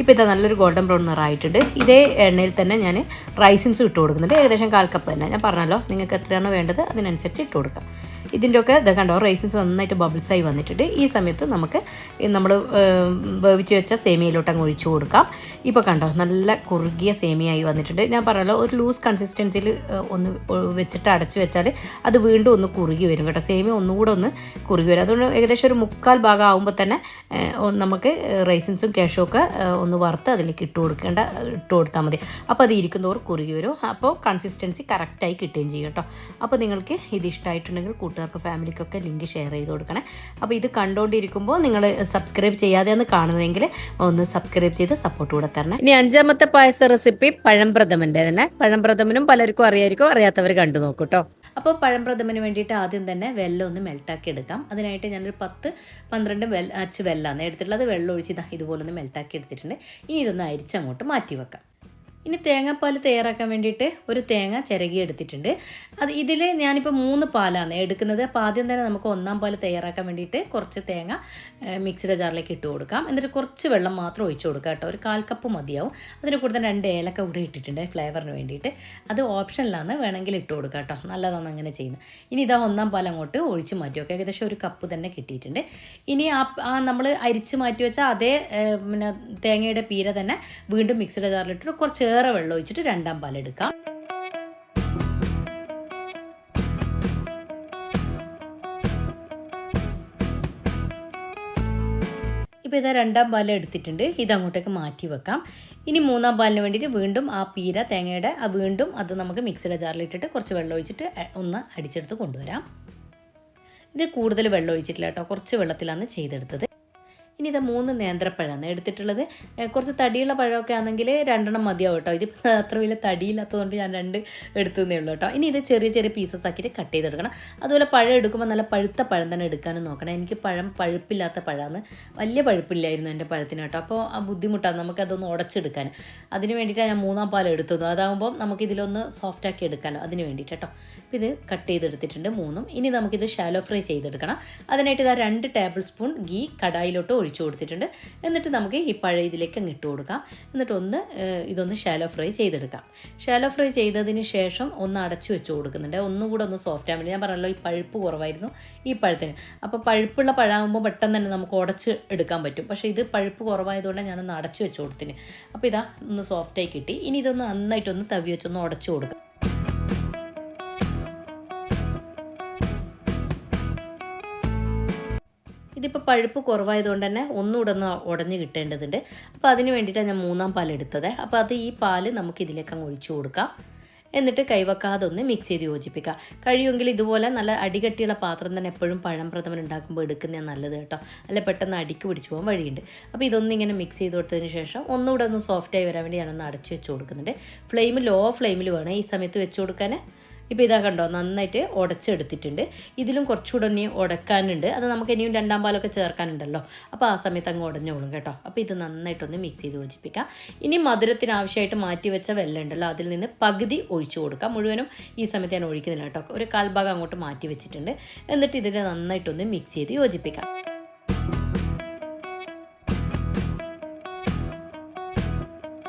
ഇപ്പോൾ നല്ലൊരു ഗോൾഡൻ ബ്രൗൺ നിറായിട്ടുണ്ട്. ഇതേ എണ്ണയിൽ തന്നെ ഞാൻ റൈസിൻസും ഇട്ട് കൊടുക്കുന്നുണ്ട്. ഏകദേശം 1/4 കപ്പ് തന്നെ. ഞാൻ പറഞ്ഞല്ലോ നിങ്ങൾക്ക് എത്രയാണോ വേണ്ടത് അതിനനുസരിച്ച് ഇട്ട് കൊടുക്കാം. ഇതിൻ്റെയൊക്കെ കണ്ടോ റൈസിൻസ് നന്നായിട്ട് ബബിൾസായി വന്നിട്ടുണ്ട്. ഈ സമയത്ത് നമുക്ക് നമ്മൾ വേവിച്ച് വെച്ച സേമിയയിലോട്ട് അങ്ങ് ഒഴിച്ചു കൊടുക്കാം. ഇപ്പോൾ കണ്ടോ നല്ല കുറുകിയ സേമിയായി വന്നിട്ടുണ്ട്. ഞാൻ പറഞ്ഞല്ലോ ഒരു ലൂസ് കൺസിസ്റ്റൻസിയിൽ ഒന്ന് വെച്ചിട്ട് അടച്ചു വെച്ചാൽ അത് വീണ്ടും ഒന്ന് കുറുകി വരും കേട്ടോ. സേമിയ ഒന്നുകൂടെ ഒന്ന് കുറുകി വരും. അതുകൊണ്ട് ഏകദേശം ഒരു 1/4 ഭാഗം ആകുമ്പോൾ തന്നെ നമുക്ക് റൈസിൻസും കാഷ്യൂ ഒക്കെ ഒന്ന് വറുത്ത് അതിലേക്ക് ഇട്ട് കൊടുത്താൽ മതി. അപ്പോൾ അത് ഇരിക്കുന്നതോറും കുറുകി വരും. അപ്പോൾ കൺസിസ്റ്റൻസി കറക്റ്റായി കിട്ടുകയും ചെയ്യും കേട്ടോ. അപ്പോൾ നിങ്ങൾക്ക് ഇത് ഇഷ്ടമായിട്ടുണ്ടെങ്കിൽ കൂട്ടുകാർക്ക് ഫാമിലിക്കൊക്കെ ലിങ്ക് ഷെയർ ചെയ്ത് കൊടുക്കണേ. അപ്പോൾ ഇത് കണ്ടുകൊണ്ടിരിക്കുമ്പോൾ നിങ്ങൾ സബ്സ്ക്രൈബ് ചെയ്യാതെയാണ് കാണുന്നതെങ്കിൽ ഒന്ന് സബ്സ്ക്രൈബ് ചെയ്ത് സപ്പോർട്ട് കൂടെ തരണം. ഇനി 5ാമത്തെ പായസ റെസിപ്പി പഴംപ്രഥമൻ്റെ തന്നെ. പഴംപ്രഥമനും പലർക്കും അറിയായിരിക്കും, അറിയാത്തവർ കണ്ടു നോക്കൂട്ടോ. അപ്പോൾ പഴംപ്രഥമന് വേണ്ടിയിട്ട് ആദ്യം തന്നെ വെല്ലം ഒന്ന് മെൽട്ടാക്കി എടുക്കാം. അതിനായിട്ട് ഞാനൊരു 10-12 അച്ച് വെല്ലമാണ് എടുത്തിട്ടുള്ളത്. വെള്ളം ഒഴിച്ച് ഇതുപോലൊന്ന് മെൽട്ടാക്കി എടുത്തിട്ടുണ്ട്. ഇനി ഇതൊന്ന് അരിച്ചങ്ങോട്ട് മാറ്റി വെക്കാം. ഇനി തേങ്ങാപ്പാൽ തയ്യാറാക്കാൻ വേണ്ടിയിട്ട് ഒരു തേങ്ങ ചിരകി എടുത്തിട്ടുണ്ട്. ഇതിൽ ഞാനിപ്പോൾ 3 പാലാണ് എടുക്കുന്നത്. അപ്പോൾ ആദ്യം തന്നെ നമുക്ക് 1-ാം പാൽ തയ്യാറാക്കാൻ വേണ്ടിയിട്ട് കുറച്ച് തേങ്ങ മിക്സിയുടെ ജാറിലേക്ക് ഇട്ട് കൊടുക്കാം. എന്നിട്ട് കുറച്ച് വെള്ളം മാത്രം ഒഴിച്ചു കൊടുക്കാം കേട്ടോ. ഒരു 1/4 കപ്പ് മതിയാവും. അതിന് കൂടുതൽ 2 ഏലക്ക കൂടി ഇട്ടിട്ടുണ്ട് ഫ്ലേവറിന് വേണ്ടിയിട്ട്. അത് ഓപ്ഷനിലാണ്, വേണമെങ്കിൽ ഇട്ട് കൊടുക്കാം കേട്ടോ. നല്ലതാണ് അങ്ങനെ ചെയ്യുന്നത്. ഇനി 1-ാം പാൽ അങ്ങോട്ട് ഒഴിച്ച് മാറ്റി വെക്കാം. ഏകദേശം ഒരു കപ്പ് തന്നെ കിട്ടിയിട്ടുണ്ട്. ഇനി നമ്മൾ അരിച്ച് മാറ്റി വെച്ച അതേ തേങ്ങയുടെ പീര തന്നെ വീണ്ടും മിക്സിയുടെ ജാറിലിട്ടിട്ട് കുറച്ച് വെള്ളം ഒഴിച്ചിട്ട് 2-ാം പാൽ എടുക്കാം. ഇപ്പോൾ 2-ാം പാൽ എടുത്തിട്ടുണ്ട്. ഇതങ്ങോട്ടേക്ക് മാറ്റി വെക്കാം. ഇനി 3-ാം പാലിന് വേണ്ടിയിട്ട് വീണ്ടും ആ പീര തേങ്ങയുടെ വീണ്ടും അത് നമുക്ക് മിക്സിയുടെ ജാറിലിട്ടിട്ട് കുറച്ച് വെള്ളം ഒഴിച്ചിട്ട് ഒന്ന് അടിച്ചെടുത്ത് കൊണ്ടുവരാം. ഇത് കൂടുതൽ വെള്ളം ഒഴിച്ചിട്ടില്ല കേട്ടോ, കുറച്ച് വെള്ളത്തിലാണ് ചെയ്തെടുത്തത്. ഇനി 3 നേന്ത്രപ്പഴമാണ് എടുത്തിട്ടുള്ളത്. കുറച്ച് തടിയുള്ള പഴമൊക്കെ ആണെങ്കിൽ 2 മതിയാവും കേട്ടോ. ഇതിപ്പോൾ അത്ര വലിയ തടിയില്ലാത്തതുകൊണ്ട് ഞാൻ 2 എടുത്തതേ ഉള്ളൂ കേട്ടോ. ഇനി ഇത് ചെറിയ ചെറിയ പീസസ് ആക്കിയിട്ട് കട്ട് ചെയ്തെടുക്കണം. അതുപോലെ പഴം എടുക്കുമ്പോൾ നല്ല പഴുത്ത പഴം തന്നെ എടുക്കാനും നോക്കണം. എനിക്ക് പഴം പഴുപ്പില്ലാത്ത പഴമാണ്, വലിയ പഴുപ്പില്ലായിരുന്നു എൻ്റെ പഴത്തിന് കേട്ടോ. അപ്പോൾ ആ ബുദ്ധിമുട്ടാണ് നമുക്കതൊന്ന് ഉടച്ചെടുക്കാൻ. അതിന് വേണ്ടിയിട്ടാണ് ഞാൻ 3-ാം പാൽ എടുത്തത്. അതാകുമ്പോൾ നമുക്കിതിലൊന്ന് സോഫ്റ്റാക്കി എടുക്കാമല്ലോ, അതിന് വേണ്ടിയിട്ട് കേട്ടോ. അപ്പോൾ ഇത് കട്ട് ചെയ്തെടുത്തിട്ടുണ്ട് 3. ഇനി നമുക്കിത് ഷാലോ ഫ്രൈ ചെയ്തെടുക്കണം. അതിനായിട്ട് 2 ടേബിൾ സ്പൂൺ ഗീ കടായിലോട്ട് ഒഴിച്ചു കൊടുത്തിട്ടുണ്ട്. എന്നിട്ട് നമുക്ക് ഈ പഴം ഇതിലേക്ക് അങ്ങ് ഇട്ട് കൊടുക്കാം. എന്നിട്ട് ഇതൊന്ന് ഷാലോ ഫ്രൈ ചെയ്തെടുക്കാം. ഷാലോ ഫ്രൈ ചെയ്തതിന് ശേഷം ഒന്ന് അടച്ചു വെച്ച് കൊടുക്കുന്നുണ്ട്, ഒന്നുകൂടെ ഒന്ന് സോഫ്റ്റ് ആകാൻ വേണ്ടി. ഞാൻ പറഞ്ഞല്ലോ ഈ പഴുപ്പ് കുറവായിരുന്നു ഈ പഴത്തിന്. അപ്പോൾ പഴുപ്പുള്ള പഴമാകുമ്പോൾ പെട്ടെന്ന് തന്നെ നമുക്ക് ഉടച്ച് എടുക്കാൻ പറ്റും. പക്ഷേ ഇത് പഴുപ്പ് കുറവായതുകൊണ്ട് ഞാനൊന്ന് അടച്ചു വെച്ച് കൊടുത്തിന്. അപ്പോൾ ഇതാ ഒന്ന് സോഫ്റ്റായി കിട്ടി. ഇനി ഇതൊന്ന് നന്നായിട്ടൊന്ന് തവി വെച്ചൊന്ന് ഉടച്ചു കൊടുക്കാം. ഇതിപ്പോൾ പഴുപ്പ് കുറവായതുകൊണ്ട് തന്നെ ഒന്നുകൂടെ ഒന്ന് ഉടഞ്ഞ് കിട്ടേണ്ടതുണ്ട്. അപ്പോൾ അതിന് വേണ്ടിയിട്ടാണ് ഞാൻ 3-ാം പാൽ എടുത്തത്. അപ്പോൾ അത് ഈ പാല് നമുക്ക് ഇതിലേക്ക് അങ്ങ് ഒഴിച്ചു കൊടുക്കാം. എന്നിട്ട് കൈവെക്കാതെ ഒന്ന് മിക്സ് ചെയ്ത് യോജിപ്പിക്കുക. കഴിയുമെങ്കിൽ ഇതുപോലെ നല്ല അടികട്ടിയുള്ള പാത്രം തന്നെ എപ്പോഴും പഴം പ്രഥമൻ ഉണ്ടാക്കുമ്പോൾ എടുക്കുന്നതാണ് നല്ലത് കേട്ടോ, അല്ലെ പെട്ടെന്ന് അടിക്ക് പിടിച്ചു പോകാൻ വഴിയുണ്ട്. അപ്പോൾ ഇതൊന്നിങ്ങനെ മിക്സ് ചെയ്ത് കൊടുത്തതിന് ശേഷം ഒന്നുകൂടെ ഒന്ന് സോഫ്റ്റായി വരാൻ വേണ്ടി ഞാനൊന്ന് അടച്ചു വെച്ച് കൊടുക്കുന്നുണ്ട്. ഫ്ലെയിം ലോ ഫ്ലെയിമിൽ വേണം ഈ സമയത്ത് വെച്ച് കൊടുക്കാൻ. ഇപ്പോൾ ഇതാ കണ്ടോ, നന്നായിട്ട് ഉടച്ചെടുത്തിട്ടുണ്ട്. ഇതിലും കുറച്ചുകൂടെ ഇനി ഉടക്കാനുണ്ട്, അത് നമുക്ക് ഇനിയും 2-ാം പാലൊക്കെ ചേർക്കാനുണ്ടല്ലോ. അപ്പോൾ ആ സമയത്ത് അങ്ങ് ഉടഞ്ഞോളും കേട്ടോ. അപ്പോൾ ഇത് നന്നായിട്ടൊന്ന് മിക്സ് ചെയ്ത് യോജിപ്പിക്കാം. ഇനി മധുരത്തിന് ആവശ്യമായിട്ട് മാറ്റി വെച്ച വെള്ളം ഉണ്ടല്ലോ, അതിൽ നിന്ന് പകുതി ഒഴിച്ചു കൊടുക്കാം. മുഴുവനും ഈ സമയത്ത് ഞാൻ ഒഴിക്കുന്നില്ല കേട്ടോ, ഒരു 1/4 ഭാഗം അങ്ങോട്ട് മാറ്റി വെച്ചിട്ടുണ്ട്. എന്നിട്ട് ഇതിനെ നന്നായിട്ടൊന്ന് മിക്സ് ചെയ്ത് യോജിപ്പിക്കാം.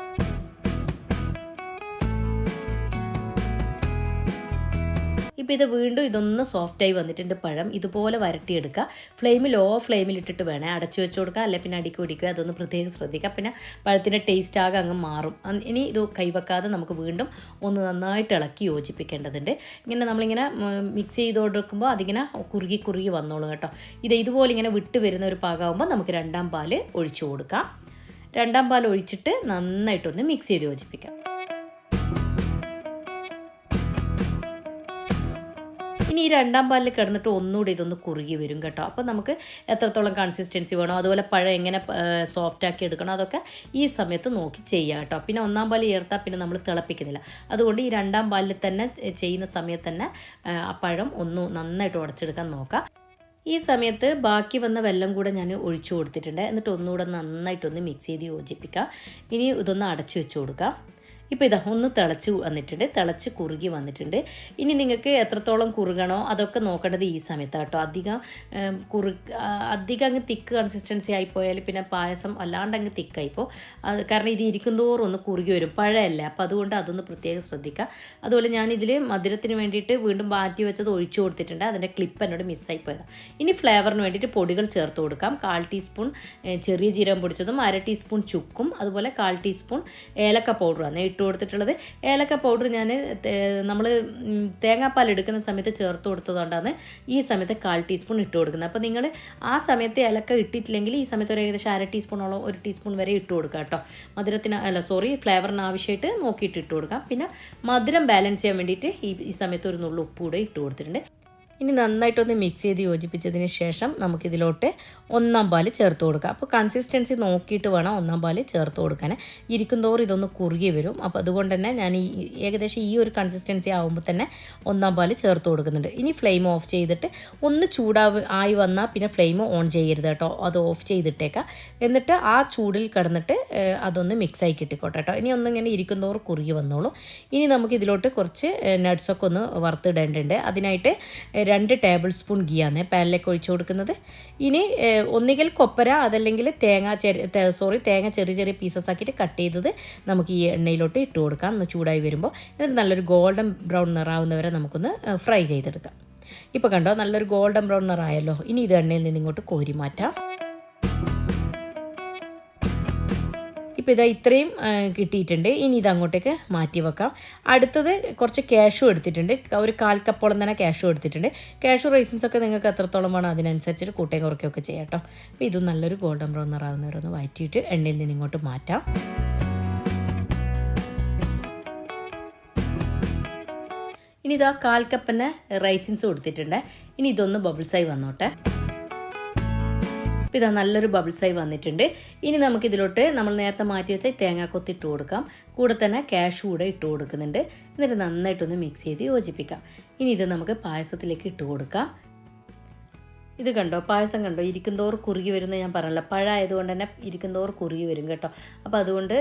ഇപ്പോൾ ഇത് വീണ്ടും ഇതൊന്ന് സോഫ്റ്റായി വന്നിട്ടുണ്ട് പഴം. ഇതുപോലെ വരട്ടിയെടുക്കുക. ഫ്ലെയിം ലോ ഫ്ലെയിമിലിട്ടിട്ട് വേണേ അടച്ചു വെച്ച് കൊടുക്കുക, അല്ലെ പിന്നെ അടിക്ക് പിടിക്കുക. അതൊന്ന് പ്രത്യേകം ശ്രദ്ധിക്കുക. പിന്നെ പഴത്തിൻ്റെ ടേസ്റ്റ് ആകെ അങ്ങ് മാറും. ഇനി ഇത് കൈവെക്കാതെ നമുക്ക് വീണ്ടും ഒന്ന് നന്നായിട്ട് ഇളക്കി യോജിപ്പിക്കേണ്ടതുണ്ട്. ഇങ്ങനെ നമ്മളിങ്ങനെ മിക്സ് ചെയ്ത് കൊടുക്കുമ്പോൾ അതിങ്ങനെ കുറുകി കുറുകി വന്നോളും കേട്ടോ. ഇതുപോലെ ഇങ്ങനെ വിട്ട് വരുന്ന ഒരു പാകമാകുമ്പോൾ നമുക്ക് 2-ാം പാൽ ഒഴിച്ചു കൊടുക്കാം. 2-ാം പാൽ ഒഴിച്ചിട്ട് നന്നായിട്ടൊന്ന് മിക്സ് ചെയ്ത് യോജിപ്പിക്കാം. ഇനി ഈ 2-ാം പാലിൽ കിടന്നിട്ട് ഒന്നുകൂടി ഇതൊന്ന് കുറുകി വരും കേട്ടോ. അപ്പോൾ നമുക്ക് എത്രത്തോളം കൺസിസ്റ്റൻസി വേണോ, അതുപോലെ പഴം എങ്ങനെ സോഫ്റ്റാക്കി എടുക്കണം, അതൊക്കെ ഈ സമയത്ത് നോക്കി ചെയ്യുക കേട്ടോ. പിന്നെ 1-ാം പാൽ ചേർത്താൽ പിന്നെ നമ്മൾ തിളപ്പിക്കുന്നില്ല. അതുകൊണ്ട് ഈ 2-ാം പാലിൽ തന്നെ ചെയ്യുന്ന സമയത്ത് തന്നെ ആ പഴം ഒന്ന് നന്നായിട്ട് ഉടച്ചെടുക്കാൻ നോക്കാം. ഈ സമയത്ത് ബാക്കി വന്ന വെള്ളം കൂടെ ഞാൻ ഒഴിച്ചു കൊടുത്തിട്ടുണ്ട്. എന്നിട്ട് ഒന്നുകൂടെ നന്നായിട്ടൊന്ന് മിക്സ് ചെയ്ത് യോജിപ്പിക്കുക. ഇനി ഇതൊന്ന് അടച്ചു വെച്ച് കൊടുക്കാം. ഇപ്പോൾ ഇതാ ഒന്ന് തിളച്ച് വന്നിട്ടുണ്ട്, തിളച്ച് കുറുകി വന്നിട്ടുണ്ട്. ഇനി നിങ്ങൾക്ക് എത്രത്തോളം കുറുകണോ അതൊക്കെ നോക്കേണ്ടത് ഈ സമയത്താണ് കേട്ടോ. അധികം അങ്ങ് തിക്ക് കൺസിസ്റ്റൻസി ആയിപ്പോയാൽ പിന്നെ പായസം അല്ലാണ്ട് അങ്ങ് തിക്കായിപ്പോൾ, കാരണം ഇത് ഇരിക്കുന്തോറും ഒന്ന് കുറുകി വരും, പഴമല്ല. അപ്പോൾ അതുകൊണ്ട് അതൊന്ന് പ്രത്യേകം ശ്രദ്ധിക്കുക. അതുപോലെ ഞാനിതിൽ മധുരത്തിന് വേണ്ടിയിട്ട് വീണ്ടും മാറ്റി വെച്ചത് ഒഴിച്ചു കൊടുത്തിട്ടുണ്ട്. അതിൻ്റെ ക്ലിപ്പ് എന്നോട് മിസ്സായിപ്പോയതാണ്. ഇനി ഫ്ലേവറിന് വേണ്ടിയിട്ട് പൊടികൾ ചേർത്ത് കൊടുക്കാം. 1/4 ടീസ്പൂൺ ചെറിയ ജീരകം പൊടിച്ചതും, 1/2 ടീസ്പൂൺ ചുക്കും, അതുപോലെ 1/4 ടീസ്പൂൺ ഏലക്ക പൗഡറാണ് ഇട്ട് കൊടുത്തിട്ടുള്ളത്. ഏലക്ക പൗഡർ ഞാൻ നമ്മൾ തേങ്ങാപ്പാൽ എടുക്കുന്ന സമയത്ത് ചേർത്ത് കൊടുത്തതുകൊണ്ടാണ് ഈ സമയത്ത് 1/4 ടീസ്പൂൺ ഇട്ട് കൊടുക്കുന്നത്. അപ്പോൾ നിങ്ങൾ ആ സമയത്ത് ഏലക്ക ഇട്ടിട്ടില്ലെങ്കിൽ ഈ സമയത്ത് ഒരു ഏകദേശം 1/2 ടീസ്പൂണോളം 1 ടീസ്പൂൺ വരെ ഇട്ട് കൊടുക്കുക കേട്ടോ. ഫ്ലേവറിന് ആവശ്യമായിട്ട് നോക്കിയിട്ട് ഇട്ട് കൊടുക്കാം. പിന്നെ മധുരം ബാലൻസ് ചെയ്യാൻ വേണ്ടിയിട്ട് ഈ സമയത്ത് ഒരു നുള്ളു ഉപ്പ് കൂടെ ഇട്ട് കൊടുത്തിട്ടുണ്ട്. ഇനി നന്നായിട്ടൊന്ന് മിക്സ് ചെയ്ത് യോജിപ്പിച്ചതിന് ശേഷം നമുക്കിതിലോട്ട് 1-ാം പാൽ ചേർത്ത് കൊടുക്കാം. അപ്പോൾ കൺസിസ്റ്റൻസി നോക്കിയിട്ട് വേണം 1-ാം പാൽ ചേർത്ത് കൊടുക്കാൻ. ഇരിക്കുന്തോറും ഇതൊന്ന് കുറുകി വരും. അപ്പോൾ അതുകൊണ്ട് തന്നെ ഞാൻ ഏകദേശം ഈ ഒരു കൺസിസ്റ്റൻസി ആകുമ്പോൾ തന്നെ 1-ാം പാൽ ചേർത്ത് കൊടുക്കുന്നുണ്ട്. ഇനി ഫ്ലെയിം ഓഫ് ചെയ്തിട്ട് ഒന്ന് ആയി വന്നാൽ പിന്നെ ഫ്ലെയിം ഓൺ ചെയ്യരുത് കേട്ടോ, അത് ഓഫ് ചെയ്തിട്ടേക്കാം. എന്നിട്ട് ആ ചൂടിൽ കിടന്നിട്ട് അതൊന്ന് മിക്സായി കിട്ടിക്കോട്ടെ കേട്ടോ. ഇനി ഒന്നിങ്ങനെ ഇരിക്കുന്തോറും കുറുകി വന്നോളൂ. ഇനി നമുക്കിതിലോട്ട് കുറച്ച് നട്ട്സൊക്കെ ഒന്ന് വറുത്തിടേണ്ടതുണ്ട്. അതിനായിട്ട് 2 ടേബിൾ സ്പൂൺ ഗീയാണ് പാനിലേക്ക് ഒഴിച്ചു കൊടുക്കുന്നത്. ഇനി ഒന്നുകിൽ കൊപ്പര അതല്ലെങ്കിൽ തേങ്ങ ചെറിയ ചെറിയ പീസസ് ആക്കിയിട്ട് കട്ട് ചെയ്തത് നമുക്ക് ഈ എണ്ണയിലോട്ട് ഇട്ട് കൊടുക്കാം. ഒന്ന് ചൂടായി വരുമ്പോൾ എന്നിട്ട് നല്ലൊരു ഗോൾഡൻ ബ്രൗൺ നിറാവുന്നവരെ നമുക്കൊന്ന് ഫ്രൈ ചെയ്തെടുക്കാം. ഇപ്പോൾ കണ്ടോ, നല്ലൊരു ഗോൾഡൻ ബ്രൗൺ നിറായല്ലോ. ഇനി ഇത് എണ്ണയിൽ നിന്ന് ഇങ്ങോട്ട് കോരി മാറ്റാം. ഇപ്പോൾ ഇതാ ഇത്രയും കിട്ടിയിട്ടുണ്ട്. ഇനി ഇത് അങ്ങോട്ടേക്ക് മാറ്റി വെക്കാം. അടുത്തത് കുറച്ച് കാഷ്യൂ എടുത്തിട്ടുണ്ട്, ഒരു 1/4 കപ്പോളം തന്നെ കാഷ്യൂ എടുത്തിട്ടുണ്ട്. കാഷ്യൂ റൈസിൻസൊക്കെ നിങ്ങൾക്ക് എത്രത്തോളം വേണം അതിനനുസരിച്ചിട്ട് കൂട്ടുകയും കുറയ്ക്കുകയൊക്കെ ചെയ്യാം കേട്ടോ. അപ്പോൾ ഇത് നല്ലൊരു ഗോൾഡൻ ബ്രൗൺ നിറാവുന്നവരൊന്ന് വഴറ്റിയിട്ട് എണ്ണയിൽ നിന്ന് ഇങ്ങോട്ട് മാറ്റാം. ഇനി ഇതാ 1/4 കപ്പിന് റൈസിൻസ് കൊടുത്തിട്ടുണ്ട്. ഇനി ഇതൊന്ന് ബബിൾസായി വന്നോട്ടെ. അപ്പോൾ ഇതാ നല്ലൊരു ബബിൾസായി വന്നിട്ടുണ്ട്. ഇനി നമുക്കിതിലോട്ട് നമ്മൾ നേരത്തെ മാറ്റി വെച്ച തേങ്ങാക്കൊത്ത് ഇട്ട് കൊടുക്കാം. കൂടെ തന്നെ കാഷ്യൂ കൂടെ ഇട്ട് കൊടുക്കുന്നുണ്ട്. എന്നിട്ട് നന്നായിട്ടൊന്ന് മിക്സ് ചെയ്ത് യോജിപ്പിക്കാം. ഇനി ഇത് നമുക്ക് പായസത്തിലേക്ക് ഇട്ട് കൊടുക്കാം. ഇത് കണ്ടോ, പായസം കണ്ടോ, ഇരിക്കുന്തോർ കുറുകി വരുന്ന ഞാൻ പറഞ്ഞല്ലോ, പഴമായതുകൊണ്ട് തന്നെ ഇരിക്കുന്തോർ കുറുകി വരും കേട്ടോ. അപ്പോൾ അതുകൊണ്ട്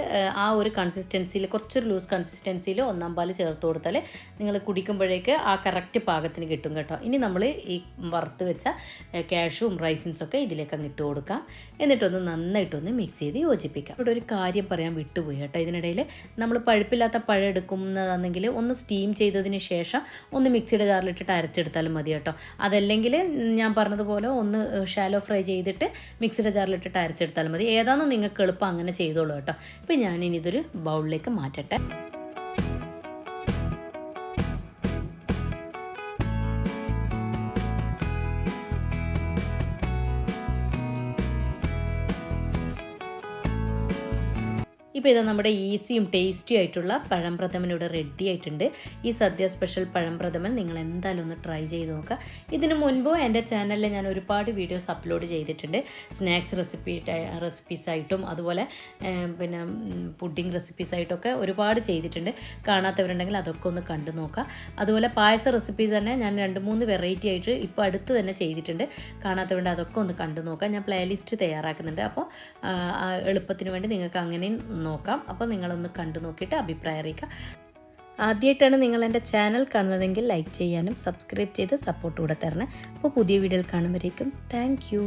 ആ ഒരു കൺസിസ്റ്റൻസിയിൽ, കുറച്ചൊരു ലൂസ് കൺസിസ്റ്റൻസിയിൽ 1/4 പാൽ ചേർത്ത് കൊടുത്താൽ നിങ്ങൾ കുടിക്കുമ്പോഴേക്ക് ആ കറക്റ്റ് പാകത്തിന് കിട്ടും കേട്ടോ. ഇനി നമ്മൾ ഈ വറുത്ത് വെച്ച കാഷ്യൂം റൈസിൻസൊക്കെ ഇതിലേക്ക് അങ്ങ് ഇട്ട് കൊടുക്കാം. എന്നിട്ടൊന്ന് നന്നായിട്ടൊന്ന് മിക്സ് ചെയ്ത് യോജിപ്പിക്കാം. ഇവിടെ ഒരു കാര്യം പറയാൻ വിട്ടുപോയി കേട്ടോ. ഇതിനിടയിൽ നമ്മൾ പഴുപ്പില്ലാത്ത പഴം എടുക്കുന്നതാണെങ്കിൽ ഒന്ന് സ്റ്റീം ചെയ്തതിന് ശേഷം ഒന്ന് മിക്സിയുടെ ജാറിലിട്ടിട്ട് അരച്ചെടുത്താലും മതി കേട്ടോ. അതല്ലെങ്കിൽ ഞാൻ പറഞ്ഞതുപോലെ ഒന്ന് ഷാലോ ഫ്രൈ ചെയ്തിട്ട് മിക്സിയുടെ ജാറിലിട്ടിട്ട് അരച്ചെടുത്താലും മതി. ഏതാണെന്ന് നിങ്ങൾക്ക് എളുപ്പം അങ്ങനെ ചെയ്തോളൂ കേട്ടോ. ഇപ്പം ഞാനിനി ഇതൊരു ബൗളിലേക്ക് മാറ്റട്ടെ. ഇപ്പോൾ ഇതാ നമ്മുടെ ഈസിയും ടേസ്റ്റിയും ആയിട്ടുള്ള പഴംപ്രഥമൻ ഇവിടെ റെഡി ആയിട്ടുണ്ട്. ഈ സദ്യ സ്പെഷ്യൽ പഴംപ്രഥമൻ നിങ്ങൾ എന്തായാലും ഒന്ന് ട്രൈ ചെയ്ത് നോക്കുക. ഇതിനു മുൻപ് എൻ്റെ ചാനലിൽ ഞാൻ ഒരുപാട് വീഡിയോസ് അപ്ലോഡ് ചെയ്തിട്ടുണ്ട്. സ്നാക്സ് റെസിപ്പീസായിട്ടും അതുപോലെ പിന്നെ പുഡിംഗ് റെസിപ്പീസായിട്ടൊക്കെ ഒരുപാട് ചെയ്തിട്ടുണ്ട്. കാണാത്തവരുണ്ടെങ്കിൽ അതൊക്കെ ഒന്ന് കണ്ടു നോക്കുക. അതുപോലെ പായസ റെസിപ്പീസ് തന്നെ ഞാൻ 2-3 വെറൈറ്റി ആയിട്ട് ഇപ്പോൾ അടുത്ത് തന്നെ ചെയ്തിട്ടുണ്ട്. കാണാത്തവരുണ്ട് അതൊക്കെ ഒന്ന് കണ്ടു നോക്കാം. ഞാൻ പ്ലേലിസ്റ്റ് തയ്യാറാക്കുന്നുണ്ട്. അപ്പോൾ എളുപ്പത്തിന് വേണ്ടി നിങ്ങൾക്ക് അങ്ങനെയും നോക്കാം. അപ്പോൾ നിങ്ങളൊന്ന് കണ്ടു നോക്കിയിട്ട് അഭിപ്രായം അറിയിക്കുക. ആദ്യമായിട്ടാണ് നിങ്ങൾ എൻ്റെ ചാനൽ കാണുന്നതെങ്കിൽ ലൈക്ക് ചെയ്യാനും സബ്സ്ക്രൈബ് ചെയ്ത് സപ്പോർട്ട് കൂടെ തരണേ. അപ്പോൾ പുതിയ വീഡിയോയിൽ കാണുമ്പോഴേക്കും താങ്ക് യു.